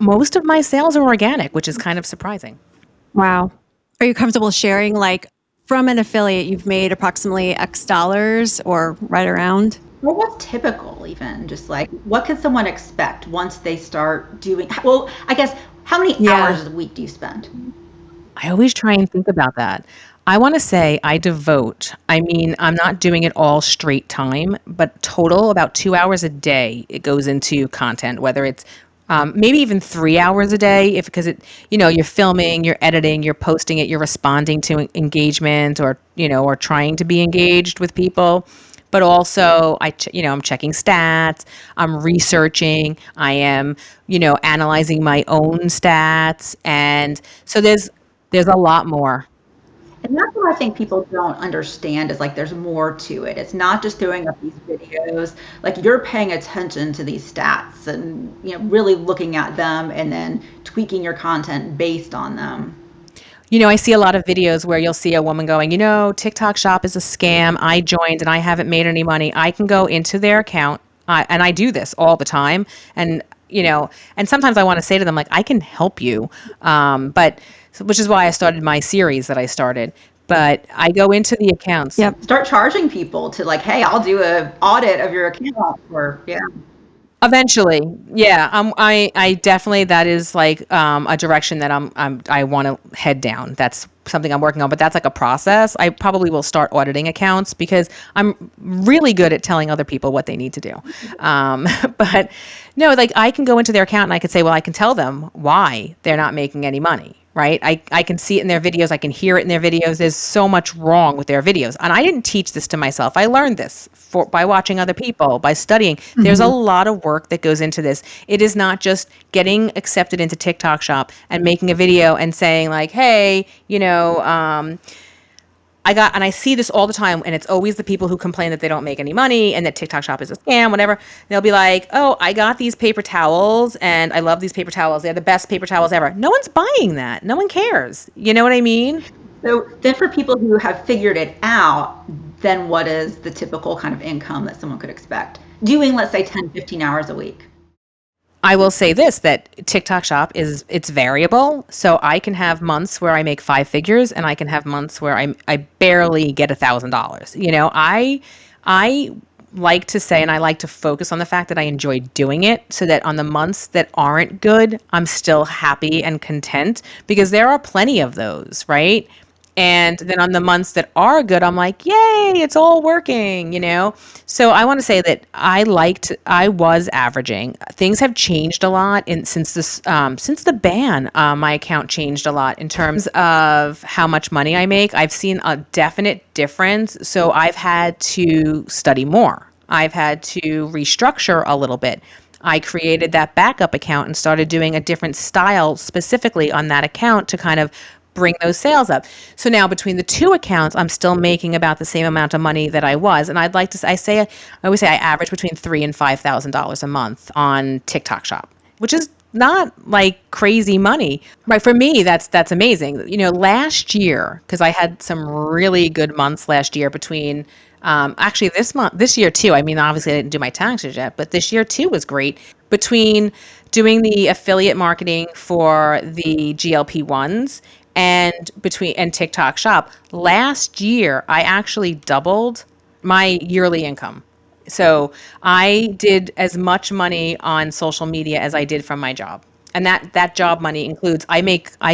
Most of my sales are organic, which is kind of surprising. Wow. Are you comfortable sharing, like, from an affiliate, you've made approximately X dollars or right around? Well, what's typical even? Just like, what can someone expect once they start doing, well, I guess, how many Yeah. hours a week do you spend? I always try and think about that. I want to say I devote, I mean, I'm not doing it all straight time, but total about 2 hours a day it goes into content, whether it's maybe even 3 hours a day, if because it, you're filming, you're editing, you're posting it, you're responding to engagement or, or trying to be engaged with people. But also, I'm checking stats, I'm researching, I am, analyzing my own stats, and so there's a lot more. And that's what I think people don't understand is like there's more to it. It's not just throwing up these videos. Like you're paying attention to these stats and really looking at them and then tweaking your content based on them. I see a lot of videos where you'll see a woman going, TikTok shop is a scam. I joined and I haven't made any money. I can go into their account, and I do this all the time. And, and sometimes I want to say to them, like, I can help you. Which is why I started my series that I started. But I go into the accounts. Yep. Start charging people to like, hey, I'll do an audit of your account or yeah. Eventually, yeah. I definitely that is like a direction that I want to head down. That's something I'm working on, but that's like a process. I probably will start auditing accounts because I'm really good at telling other people what they need to do. But no, like I can go into their account and I can say, well, I can tell them why they're not making any money. Right. I can see it in their videos. I can hear it in their videos. There's so much wrong with their videos. And I didn't teach this to myself. I learned this by watching other people, by studying. There's a lot of work that goes into this. It is not just getting accepted into TikTok shop and making a video and saying like, hey, and I see this all the time, and it's always the people who complain that they don't make any money and that TikTok shop is a scam, whatever. They'll be like, oh, I got these paper towels and I love these paper towels. They're the best paper towels ever. No one's buying that. No one cares. You know what I mean? So then for people who have figured it out, then what is the typical kind of income that someone could expect? Doing, let's say, 10, 15 hours a week. I will say this, that TikTok shop it's variable. So I can have months where I make 5 figures and I can have months where I barely get $1,000. I like to say, and I like to focus on the fact that I enjoy doing it so that on the months that aren't good, I'm still happy and content because there are plenty of those, right? And then on the months that are good, I'm like, yay, it's all working. So I want to say that I was averaging. Things have changed a lot since the ban. My account changed a lot in terms of how much money I make. I've seen a definite difference. So I've had to study more. I've had to restructure a little bit. I created that backup account and started doing a different style specifically on that account to kind of bring those sales up. So now between the two accounts, I'm still making about the same amount of money that I was. And I'd like to, I always say I average between $3,000 and $5,000 a month on TikTok shop, which is not like crazy money, right? For me, that's amazing. Last year, because I had some really good months last year between, actually this year too. I mean, obviously I didn't do my taxes yet, but this year too was great between doing the affiliate marketing for the GLP-1s and TikTok shop. Last year, I actually doubled my yearly income. So I did as much money on social media as I did from my job. And that job money includes I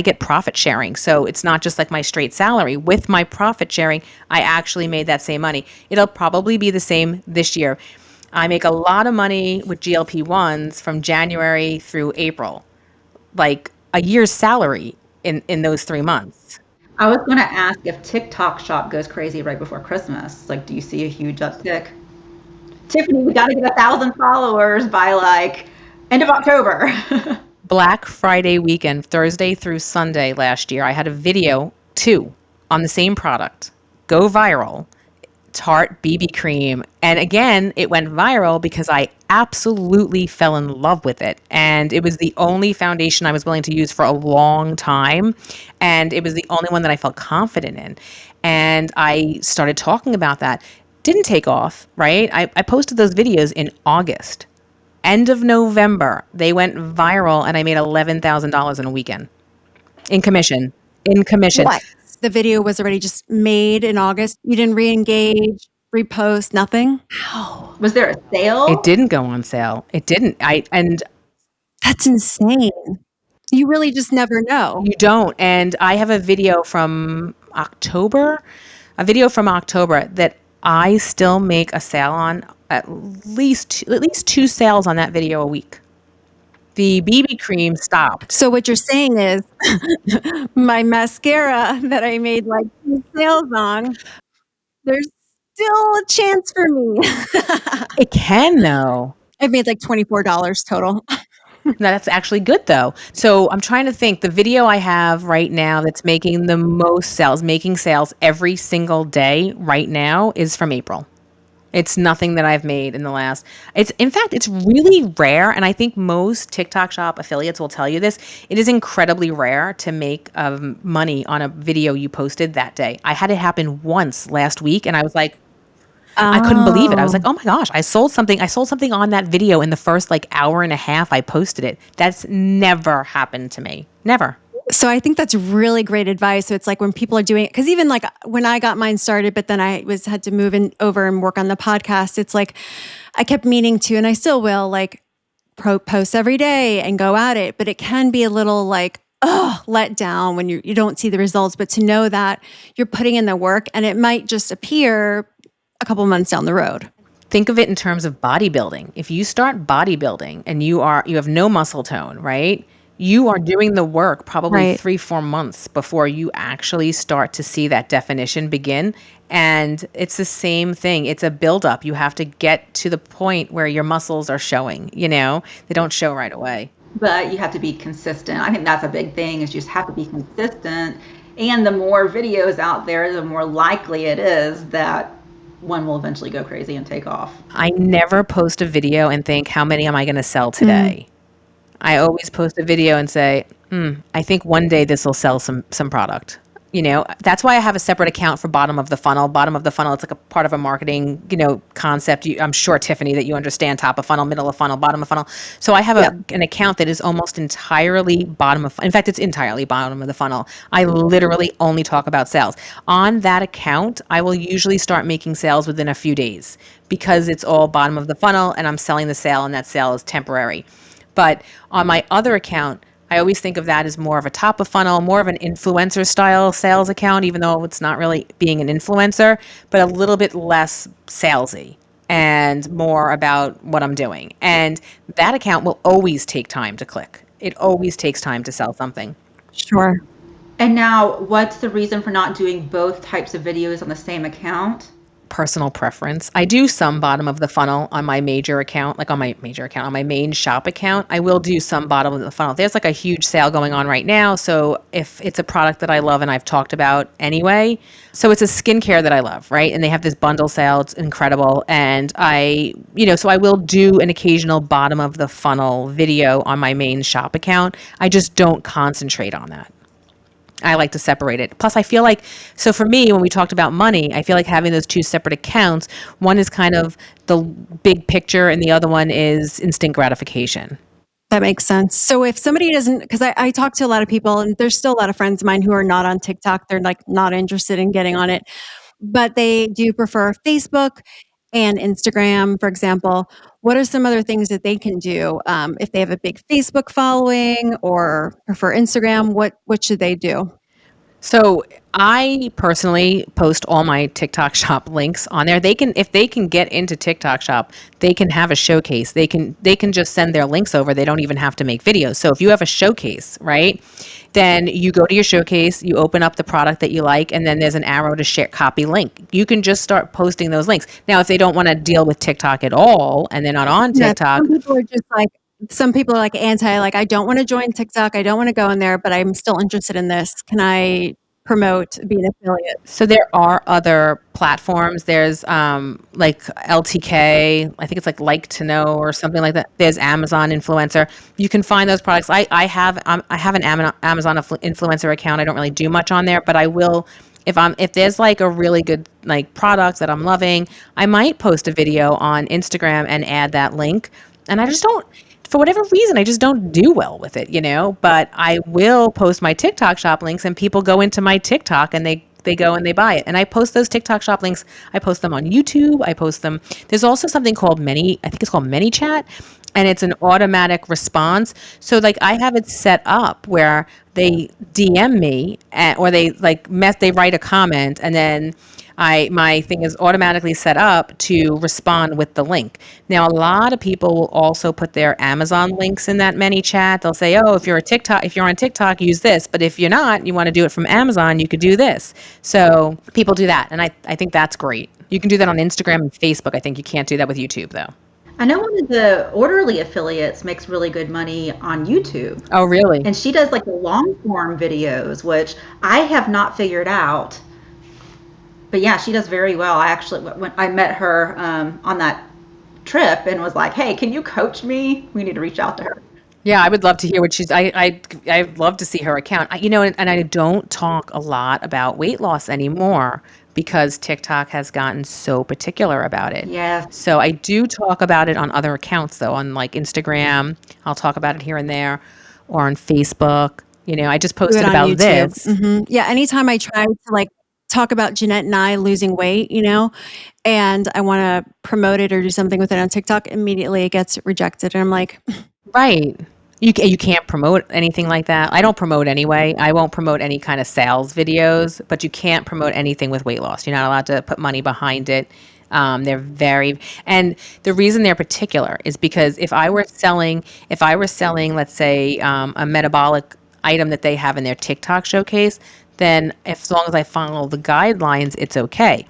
get profit sharing. So it's not just like my straight salary. With my profit sharing, I actually made that same money. It'll probably be the same this year. I make a lot of money with GLP-1s from January through April, like a year's salary in those 3 months. I was going to ask if TikTok shop goes crazy right before Christmas. Like, do you see a huge uptick? Tiffany, we got to get 1,000 followers by like end of October. Black Friday weekend, Thursday through Sunday last year, I had a video too on the same product go viral. Tarte BB cream. And again, it went viral because I absolutely fell in love with it. And it was the only foundation I was willing to use for a long time. And it was the only one that I felt confident in. And I started talking about that. Didn't take off, right? I posted those videos in August. End of November, they went viral and I made $11,000 in a weekend in commission. In commission. What? The video was already just made in August. You didn't re-engage, repost, nothing? Was there a sale? It didn't go on sale. It didn't. That's insane. You really just never know. You don't. And I have a video from October that I still make a sale on at least two sales on that video a week. The BB cream stopped. So what you're saying is my mascara that I made like 2 sales on, there's still a chance for me. It can though. I've made like $24 total. No, that's actually good though. So I'm trying to think. The video I have right now that's making the most sales, making sales every single day right now is from April. It's nothing that I've made in the last. In fact, it's really rare, and I think most TikTok Shop affiliates will tell you this. It is incredibly rare to make money on a video you posted that day. I had it happen once last week, and I was like, I couldn't believe it. I was like, oh my gosh, I sold something. I sold something on that video in the first like hour and a half I posted it. That's never happened to me. Never. So I think that's really great advice. So it's like when people are doing it, because even like when I got mine started, but then I had to move over and work on the podcast. It's like I kept meaning to, and I still will, like post every day and go at it. But it can be a little like, let down when you don't see the results. But to know that you're putting in the work and it might just appear a couple months down the road. Think of it in terms of bodybuilding. If you start bodybuilding and you have no muscle tone, right? You are doing the work probably 3-4 months before you actually start to see that definition begin. And it's the same thing. It's a buildup. You have to get to the point where your muscles are showing, they don't show right away. But you have to be consistent. I think that's a big thing, is you just have to be consistent. And the more videos out there, the more likely it is that one will eventually go crazy and take off. I never post a video and think, how many am I going to sell today? I always post a video and say, I think one day this will sell some product. That's why I have a separate account for bottom of the funnel. Bottom of the funnel, it's like a part of a marketing, concept. I'm sure, Tiffany, that you understand top of funnel, middle of funnel, bottom of funnel. So I have an account that is almost entirely bottom of, in fact, it's entirely bottom of the funnel. I literally only talk about sales. On that account, I will usually start making sales within a few days because it's all bottom of the funnel and I'm selling the sale and that sale is temporary. But on my other account, I always think of that as more of a top of funnel, more of an influencer style sales account, even though it's not really being an influencer, but a little bit less salesy and more about what I'm doing. And that account will always take time to click. It always takes time to sell something. Sure. And now, what's the reason for not doing both types of videos on the same account? Personal preference. I do some bottom of the funnel on my major account, on my main shop account. I will do some bottom of the funnel. There's like a huge sale going on right now. So if it's a product that I love and I've talked about anyway, so it's a skincare that I love, right? And they have this bundle sale. It's incredible. And so I will do an occasional bottom of the funnel video on my main shop account. I just don't concentrate on that. I like to separate it. Plus, I feel like, so for me, when we talked about money, I feel like having those two separate accounts, one is kind of the big picture and the other one is instant gratification. That makes sense. So if somebody doesn't, because I talk to a lot of people and there's still a lot of friends of mine who are not on TikTok. They're like not interested in getting on it, but they do prefer Facebook and Instagram, for example. What are some other things that they can do if they have a big Facebook following or prefer Instagram? What should they do? So I personally post all my TikTok Shop links on there. If they can get into TikTok Shop, they can have a showcase. They can just send their links over. They don't even have to make videos. So if you have a showcase, right, then you go to your showcase, you open up the product that you like, and then there's an arrow to share copy link. You can just start posting those links. Now, if they don't want to deal with TikTok at all and they're not on TikTok. Some people are like anti, like, I don't want to join TikTok. I don't want to go in there, but I'm still interested in this. Can I promote being an affiliate? So there are other platforms. There's like LTK, I think it's like to know or something like that. There's Amazon Influencer. You can find those products. I have an Amazon Influencer account. I don't really do much on there, but I will. If there's like a really good like product that I'm loving, I might post a video on Instagram and add that link. And I just don't, for whatever reason, I just don't do well with it, but I will post my TikTok shop links and people go into my TikTok and they go and they buy it. And I post those TikTok shop links. I post them on YouTube. I post them. There's also something called I think it's called ManyChat, and it's an automatic response. So like I have it set up where they DM me or they they write a comment, and then my thing is automatically set up to respond with the link. Now, a lot of people will also put their Amazon links in that ManyChat. They'll say, "Oh, if you're on TikTok, use this. But if you're not, you want to do it from Amazon, you could do this." So people do that, and I think that's great. You can do that on Instagram and Facebook. I think you can't do that with YouTube, though. I know one of the Orderly affiliates makes really good money on YouTube. Oh, really? And she does like the long form videos, which I have not figured out. But yeah, she does very well. When I met her on that trip and was like, "Hey, can you coach me? We need to reach out to her." Yeah, I would love to hear what she's. I'd love to see her account. And I don't talk a lot about weight loss anymore because TikTok has gotten so particular about it. Yes. So I do talk about it on other accounts though, on like Instagram. I'll talk about it here and there, or on Facebook. I just Do it posted on about YouTube. this. Yeah, anytime I try to like talk about Jeanette and I losing weight, and I want to promote it or do something with it on TikTok, immediately it gets rejected. And I'm like, Right. You can't promote anything like that. I don't promote anyway. I won't promote any kind of sales videos, but you can't promote anything with weight loss. You're not allowed to put money behind it. And the reason they're particular is because if I were selling, let's say, a metabolic item that they have in their TikTok showcase, then as long as I follow the guidelines, it's okay.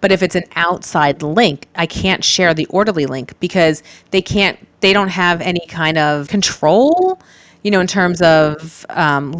But if it's an outside link, I can't share the Orderly link because they don't have any kind of control, in terms of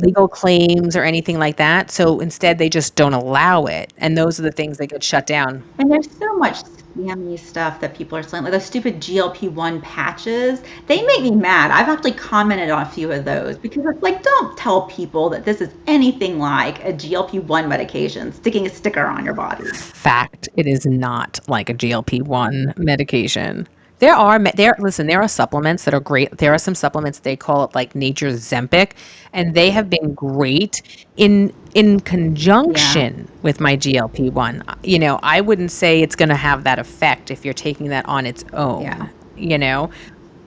legal claims or anything like that. So instead, they just don't allow it. And those are the things that get shut down. And there's so much scammy stuff that people are selling, like those stupid GLP-1 patches. They make me mad. I've actually commented on a few of those because it's like, don't tell people that this is anything like a GLP-1 medication sticking a sticker on your body. Fact, it is not like a GLP-1 medication. Listen, there are supplements that are great. There are some supplements, they call it like Nature's Zempic, and they have been great in conjunction with my GLP-1. I wouldn't say it's going to have that effect if you're taking that on its own. Yeah.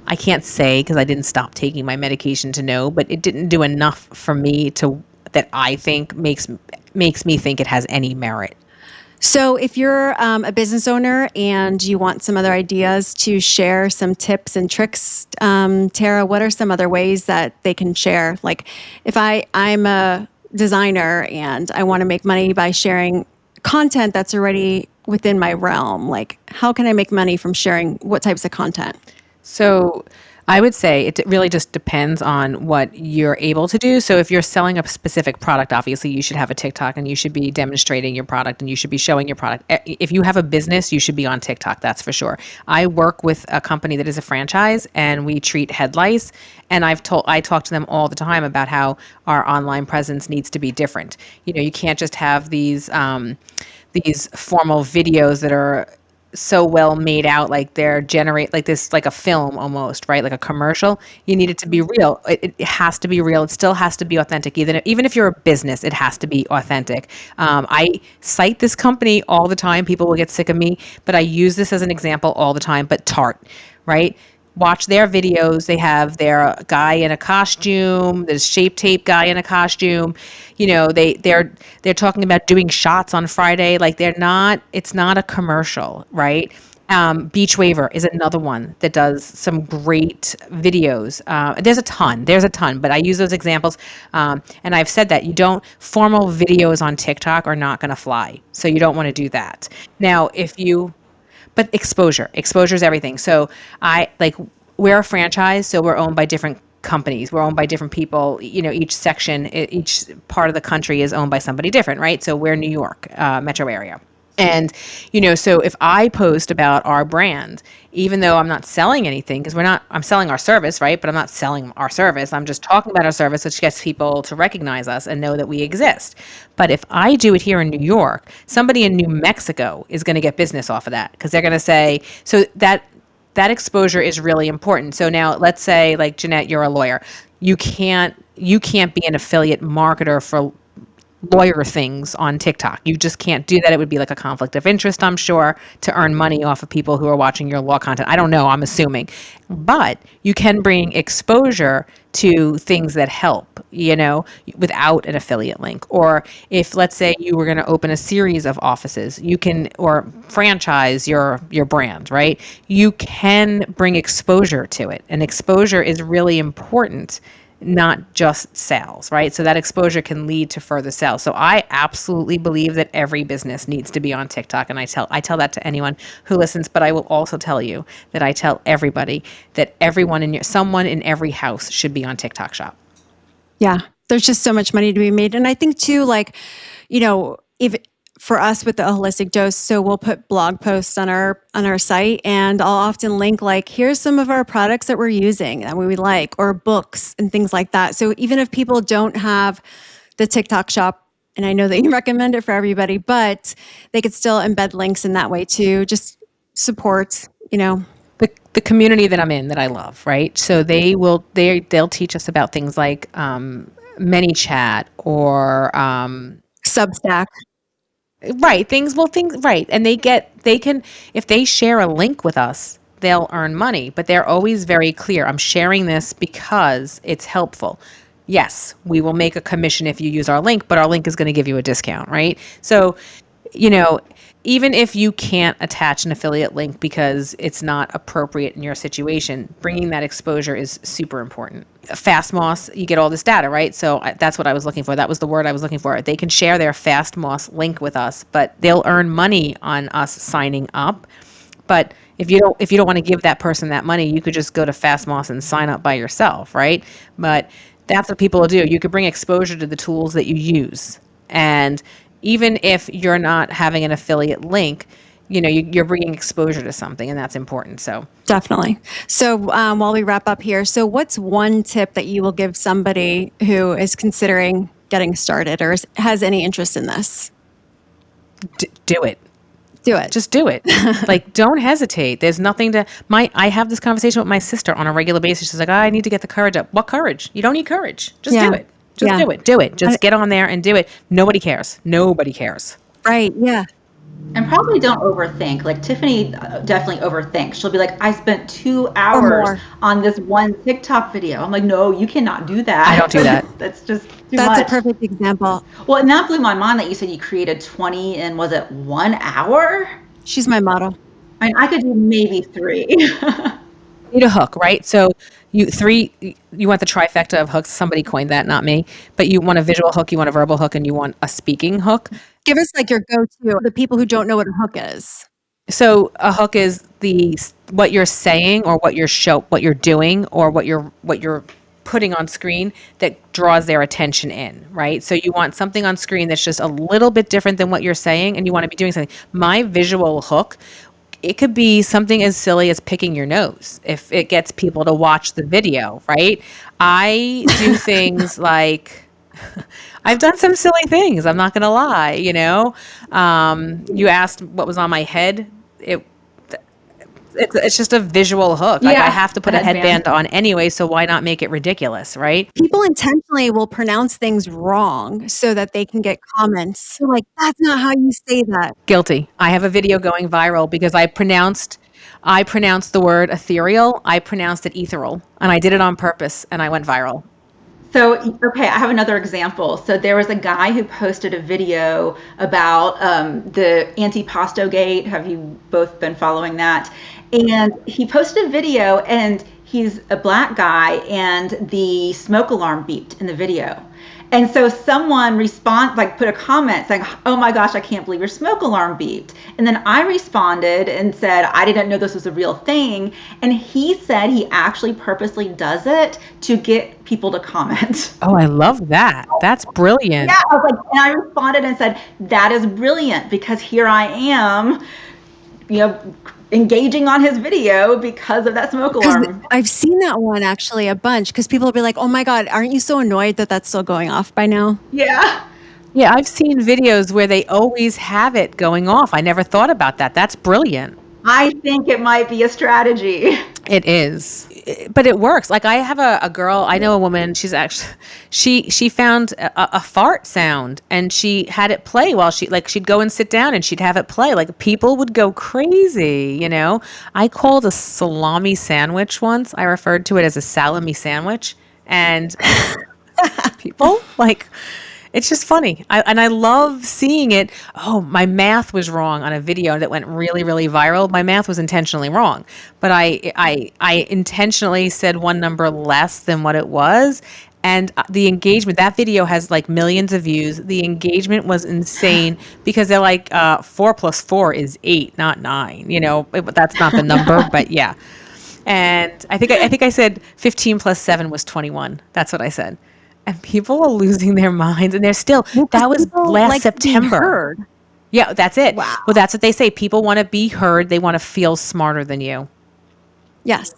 I can't say because I didn't stop taking my medication to know, but it didn't do enough for me that I think makes me think it has any merit. so if you're a business owner and you want some other ideas to share some tips and tricks, Tara, what are some other ways that they can share? Like if I'm a designer and I want to make money by sharing content that's already within my realm, like how can I make money from sharing what types of content? So I would say it really just depends on what you're able to do. So if you're selling a specific product, obviously you should have a TikTok and you should be demonstrating your product and you should be showing your product. If you have a business, you should be on TikTok, that's for sure. I work with a company that is a franchise and we treat head lice. And I talk to them all the time about how our online presence needs to be different. You can't just have these formal videos that are so well made out, like they're generate like this, like a film almost, right? Like a commercial. You need it to be real. It has to be real. It still has to be authentic. Even if you're a business, it has to be authentic. I cite this company all the time. People will get sick of me, but I use this as an example all the time. But Tarte, right? Watch their videos. They have their guy in a costume, there's Shape Tape guy in a costume. They're talking about doing shots on Friday. Like it's not a commercial, right? Beach Waver is another one that does some great videos. There's a ton, but I use those examples. And I've said that formal videos on TikTok are not going to fly. So you don't want to do that. Now, but exposure is everything. So we're a franchise, so we're owned by different companies. We're owned by different people. Each part of the country is owned by somebody different, right? So we're New York, metro area. And, so if I post about our brand, even though I'm not selling anything, because I'm selling our service, right? But I'm not selling our service. I'm just talking about our service, which gets people to recognize us and know that we exist. But if I do it here in New York, somebody in New Mexico is going to get business off of that because they're going to say, so that exposure is really important. So now let's say, like, Jeanette, you're a lawyer. You can't be an affiliate marketer for lawyer things on TikTok. You just can't do that. It would be like a conflict of interest, I'm sure, to earn money off of people who are watching your law content. I don't know, I'm assuming. But you can bring exposure to things that help, without an affiliate link. Or if, let's say, you were going to open a series of offices, you can, or franchise your brand, right? You can bring exposure to it. And exposure is really important, not just sales, right? So that exposure can lead to further sales. So I absolutely believe that every business needs to be on TikTok, and I tell that to anyone who listens. But I will also tell you that I tell everybody that someone in every house should be on TikTok Shop. Yeah, there's just so much money to be made. And I think too, like, if for us with the holistic dose, so we'll put blog posts on our site, and I'll often link like, here's some of our products that we're using that we like, or books and things like that. So even if people don't have the TikTok Shop, and I know that you recommend it for everybody, but they could still embed links in that way too. Just support, The community that I'm in, that I love, right? So they'll teach us about things like ManyChat or Substack. right, right. And they can, if they share a link with us, they'll earn money, but they're always very clear. I'm sharing this because it's helpful. Yes, we will make a commission if you use our link, but our link is going to give you a discount, right? So, even if you can't attach an affiliate link because it's not appropriate in your situation, bringing that exposure is super important. FastMoss, you get all this data, right? So that's what I was looking for. That was the word I was looking for. They can share their FastMoss link with us, but they'll earn money on us signing up. But if you don't want to give that person that money, you could just go to FastMoss and sign up by yourself, right? But that's what people will do. You could bring exposure to the tools that you use. And even if you're not having an affiliate link, you're bringing exposure to something, and that's important. So Definitely. So while we wrap up here, so what's one tip that you will give somebody who is considering getting started or has any interest in this? do it. Do it. Just do it. Like, don't hesitate. There's nothing I have this conversation with my sister on a regular basis. She's like, I need to get the courage up. What courage? You don't need courage. Just do it. Just do it. Do it. Just get on there and do it. Nobody cares. Nobody cares. Right. Yeah. And probably don't overthink. Like Tiffany definitely overthinks. She'll be like, I spent 2 hours on this one TikTok video. I'm like, no, you cannot do that. I don't do that. That's just too That's much. a perfect example. Well, and that blew my mind that you said you created 20 in, was it 1 hour? She's my model. I mean, I could do maybe 3. Need a hook, right? So you want the trifecta of hooks. Somebody coined that, not me. But you want a visual hook, you want a verbal hook, and you want a speaking hook. Give us like your go-to, the people who don't know what a hook is. So a hook is what you're saying or what you're doing or what you're putting on screen that draws their attention in, right? So you want something on screen that's just a little bit different than what you're saying, and you want to be doing something. My visual hook, it could be something as silly as picking your nose if it gets people to watch the video, right? I do things like I've done some silly things. I'm not going to lie, You asked what was on my head. It's just a visual hook. Like, I have to put a headband on anyway, so why not make it ridiculous, right? People intentionally will pronounce things wrong so that they can get comments. They're like, that's not how you say that. Guilty. I have a video going viral because I pronounced the word ethereal. I pronounced it ethereal, and I did it on purpose, and I went viral. So, okay, I have another example. So there was a guy who posted a video about the antipasto gate. Have you both been following that? And he posted a video, and he's a black guy, and the smoke alarm beeped in the video. And so someone put a comment saying, oh my gosh, I can't believe your smoke alarm beeped. And then I responded and said, I didn't know this was a real thing. And he said he actually purposely does it to get people to comment. Oh, I love that. That's brilliant. Yeah, and I responded and said, that is brilliant, because here I am, engaging on his video because of that smoke alarm. I've seen that one actually a bunch, because people will be like, oh my God, aren't you so annoyed that that's still going off by now? Yeah. Yeah, I've seen videos where they always have it going off. I never thought about that. That's brilliant. I think it might be a strategy. It is, but it works. Like I have a girl, I know a woman, she's actually, she found a fart sound and she had it play while she'd go and sit down and she'd have it play. Like people would go crazy, you know? I called a salami sandwich once. I referred to it as a salami sandwich, and people like, it's just funny. I love seeing it. Oh, my math was wrong on a video that went really, really viral. My math was intentionally wrong, but I intentionally said one number less than what it was. And the engagement, that video has like millions of views. The engagement was insane because they're like, 4 plus 4 is 8, not 9. You know, that's not the number, but yeah. And I think I said 15 plus 7 was 21. That's what I said. And people are losing their minds, and they're still. That was last September. Yeah, that's it. Wow. Well, that's what they say. People want to be heard. They want to feel smarter than you. Yes.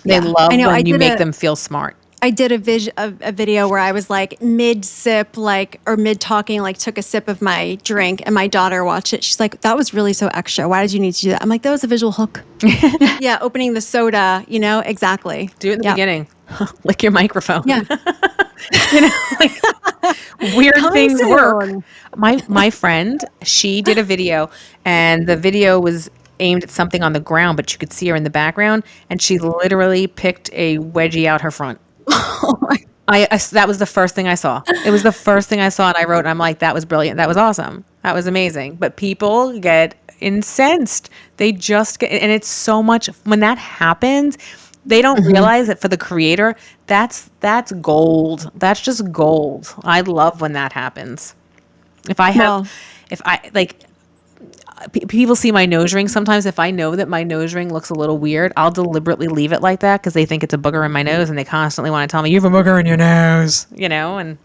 They love when you make them feel smart. I did a video where I was like mid sip, or mid talking, took a sip of my drink, and my daughter watched it. She's like, "That was really so extra. Why did you need to do that?" I'm like, "That was a visual hook." Yeah, opening the soda, exactly. Do it in the beginning. Lick your microphone. Yeah. Weird things work. My friend, she did a video, and the video was aimed at something on the ground, but you could see her in the background, and she literally picked a wedgie out her front. Oh my. That was the first thing I saw. It was the first thing I saw, and I wrote, and I'm like, that was brilliant. That was awesome. That was amazing. But people get incensed. They just get, and it's so much, when that happens, they don't realize that for the creator, that's gold. That's just gold. I love when that happens. People see my nose ring sometimes. If I know that my nose ring looks a little weird, I'll deliberately leave it like that because they think it's a booger in my nose, and they constantly want to tell me, "You have a booger in your nose," and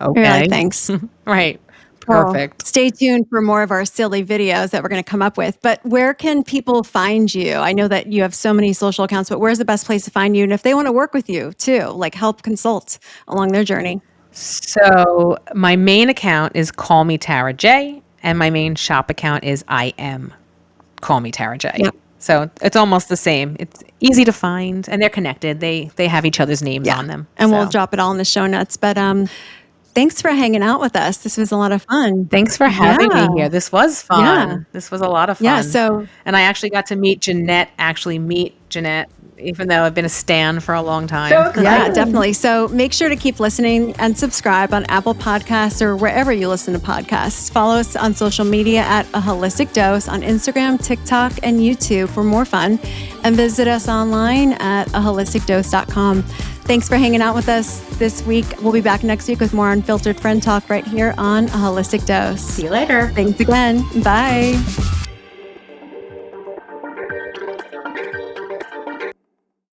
okay. You're like, thanks. Right. Perfect. Well, stay tuned for more of our silly videos that we're going to come up with. But where can people find you? I know that you have so many social accounts, but where's the best place to find you? And if they want to work with you too, help consult along their journey. So my main account is Call Me Tara J, and my main shop account is I Am Call Me Tara J. Yep. So it's almost the same. It's easy to find, and they're connected. They have each other's names on them. And we'll drop it all in the show notes. But thanks for hanging out with us. This was a lot of fun. Thanks for having me here. This was fun. Yeah. This was a lot of fun. Yeah. And I actually got to meet Jeanette, even though I've been a stan for a long time. Yeah, definitely. So make sure to keep listening and subscribe on Apple Podcasts or wherever you listen to podcasts. Follow us on social media at A Holistic Dose on Instagram, TikTok, and YouTube for more fun. And visit us online at aholisticdose.com. Thanks for hanging out with us this week. We'll be back next week with more Unfiltered Friend Talk right here on A Holistic Dose. See you later. Thanks again. Bye.